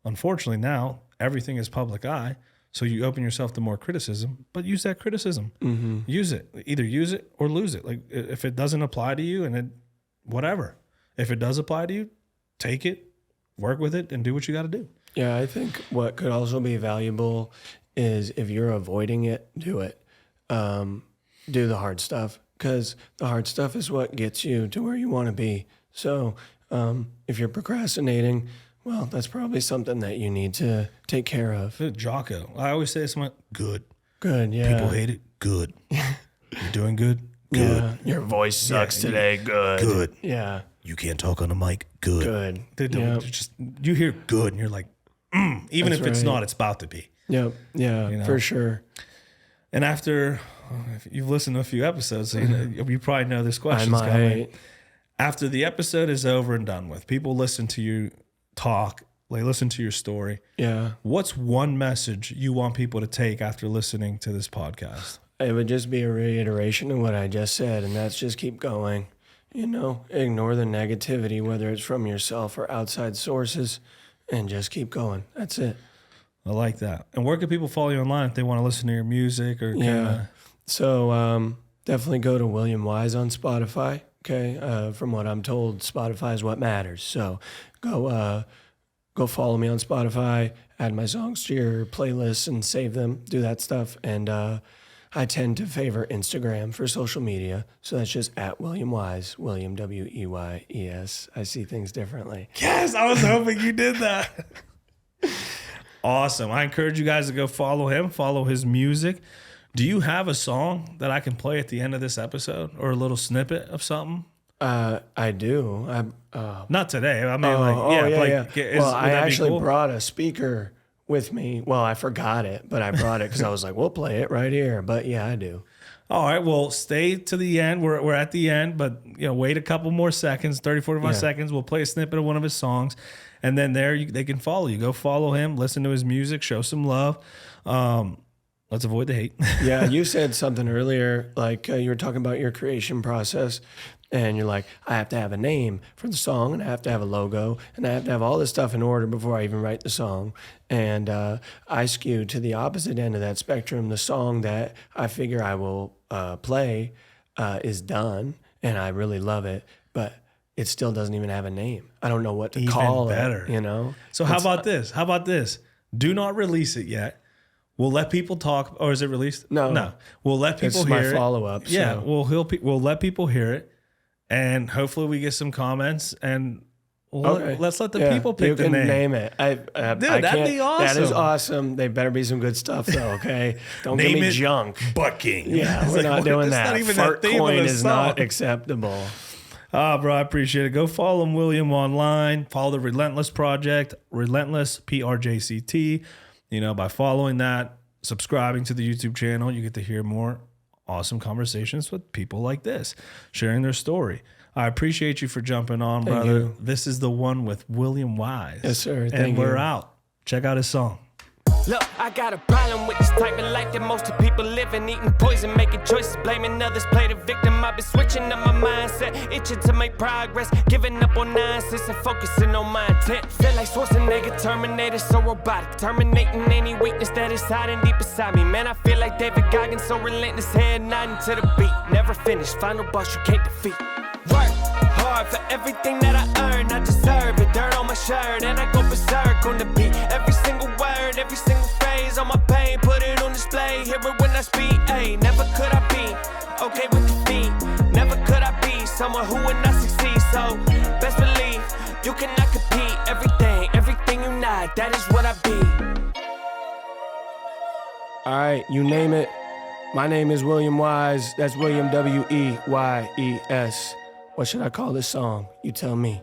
Unfortunately, now everything is public eye, so you open yourself to more criticism. But use that criticism. Mm-hmm. Use it. Either use it or lose it. Like if it doesn't apply to you, and whatever. If it does apply to you, take it. Work with it and do what you got to do. Yeah, I think what could also be valuable is if you're avoiding it, do it. Do the hard stuff, because the hard stuff is what gets you to where you want to be. So if you're procrastinating, well, that's probably something that you need to take care of. Jocko. I always say this, good. Good, yeah. People hate it. Good. You're doing good. Good. Yeah. Your voice sucks today. Good. Good. Yeah. You can't talk on the mic. Good. Good. They don't just you hear good and you're like, even That's if it's right. not, it's about to be. Yep. Yeah. For sure. And after if you've listened to a few episodes, so you probably know this question's I coming. might. After the episode is over and done with, people listen to you talk, they listen to your story. Yeah. What's one message you want people to take after listening to this podcast? It would just be a reiteration of what I just said, and that's just keep going. Ignore the negativity, whether it's from yourself or outside sources, and just keep going. That's it. I like that. And where can people follow you online if they want to listen to your music or Yeah. So definitely go to William Weyes on Spotify. Okay. From what I'm told, Spotify is what matters. So go follow me on Spotify, add my songs to your playlist and save them, do that stuff. And I tend to favor Instagram for social media. So that's just at William Weyes, William Weyes. I see things differently. Yes, I was hoping you did that. Awesome. I encourage you guys to go follow him, follow his music. Do you have a song that I can play at the end of this episode or a little snippet of something? I do. Not today. I mean, yeah. Well, I actually brought a speaker with me. Well, I forgot it, but I brought it because I was like, we'll play it right here. But yeah, I do. All right. Well, stay to the end. We're at the end, but wait a couple more seconds, 30, 45 seconds. We'll play a snippet of one of his songs. And then they can follow you. Go follow him, listen to his music, show some love. Let's avoid the hate. Yeah, you said something earlier, like you were talking about your creation process, and you're like, I have to have a name for the song, and I have to have a logo, and I have to have all this stuff in order before I even write the song. And I skew to the opposite end of that spectrum. The song that I figure I will play is done, and I really love it, but it still doesn't even have a name. I don't know what to call it, So how about this? Do not release it yet. We'll let people talk. Or is it released? No. We'll let people hear it. It's my follow-up. Yeah, so. we'll let people hear it, and hopefully we get some comments, and let's let the people pick the name. You can name it. That'd be awesome. That is awesome. They better be some good stuff, though, okay? Don't give me junk. Bucking. Yeah, we're not doing that. Not even Fart that theme coin of the is song. not acceptable. Bro, I appreciate it. Go follow him, William, online. Follow the Relentless Project, Relentless, PRJCT. By following that, subscribing to the YouTube channel, you get to hear more awesome conversations with people like this, sharing their story. I appreciate you for jumping on, Thank brother. you. This is the one with William Weyes. Yes, sir. And we're out. Check out his song. Look, I got a problem with this type of life that most of people living, eating poison, making choices, blaming others, play the victim. I've been switching up my mindset, itching to make progress, giving up on nonsense and focusing on my intent. Feel like Schwarzenegger, Terminator, so robotic, terminating any weakness that is hiding deep inside me. Man, I feel like David Goggins, so relentless, head nodding to the beat. Never finished, final boss you can't defeat. Work hard for everything that I earn, I deserve it. Dirt on my shirt and I go berserk on the beat. Every single word, every single phrase on my pain, put it on display. Hear it when I speak. Ayy, never could I be okay with defeat. Never could I be someone who would not succeed. So best believe you cannot compete. Everything you not, that is what I be. All right, you name it. My name is William Weyes. That's William Weyes. What should I call this song? You tell me.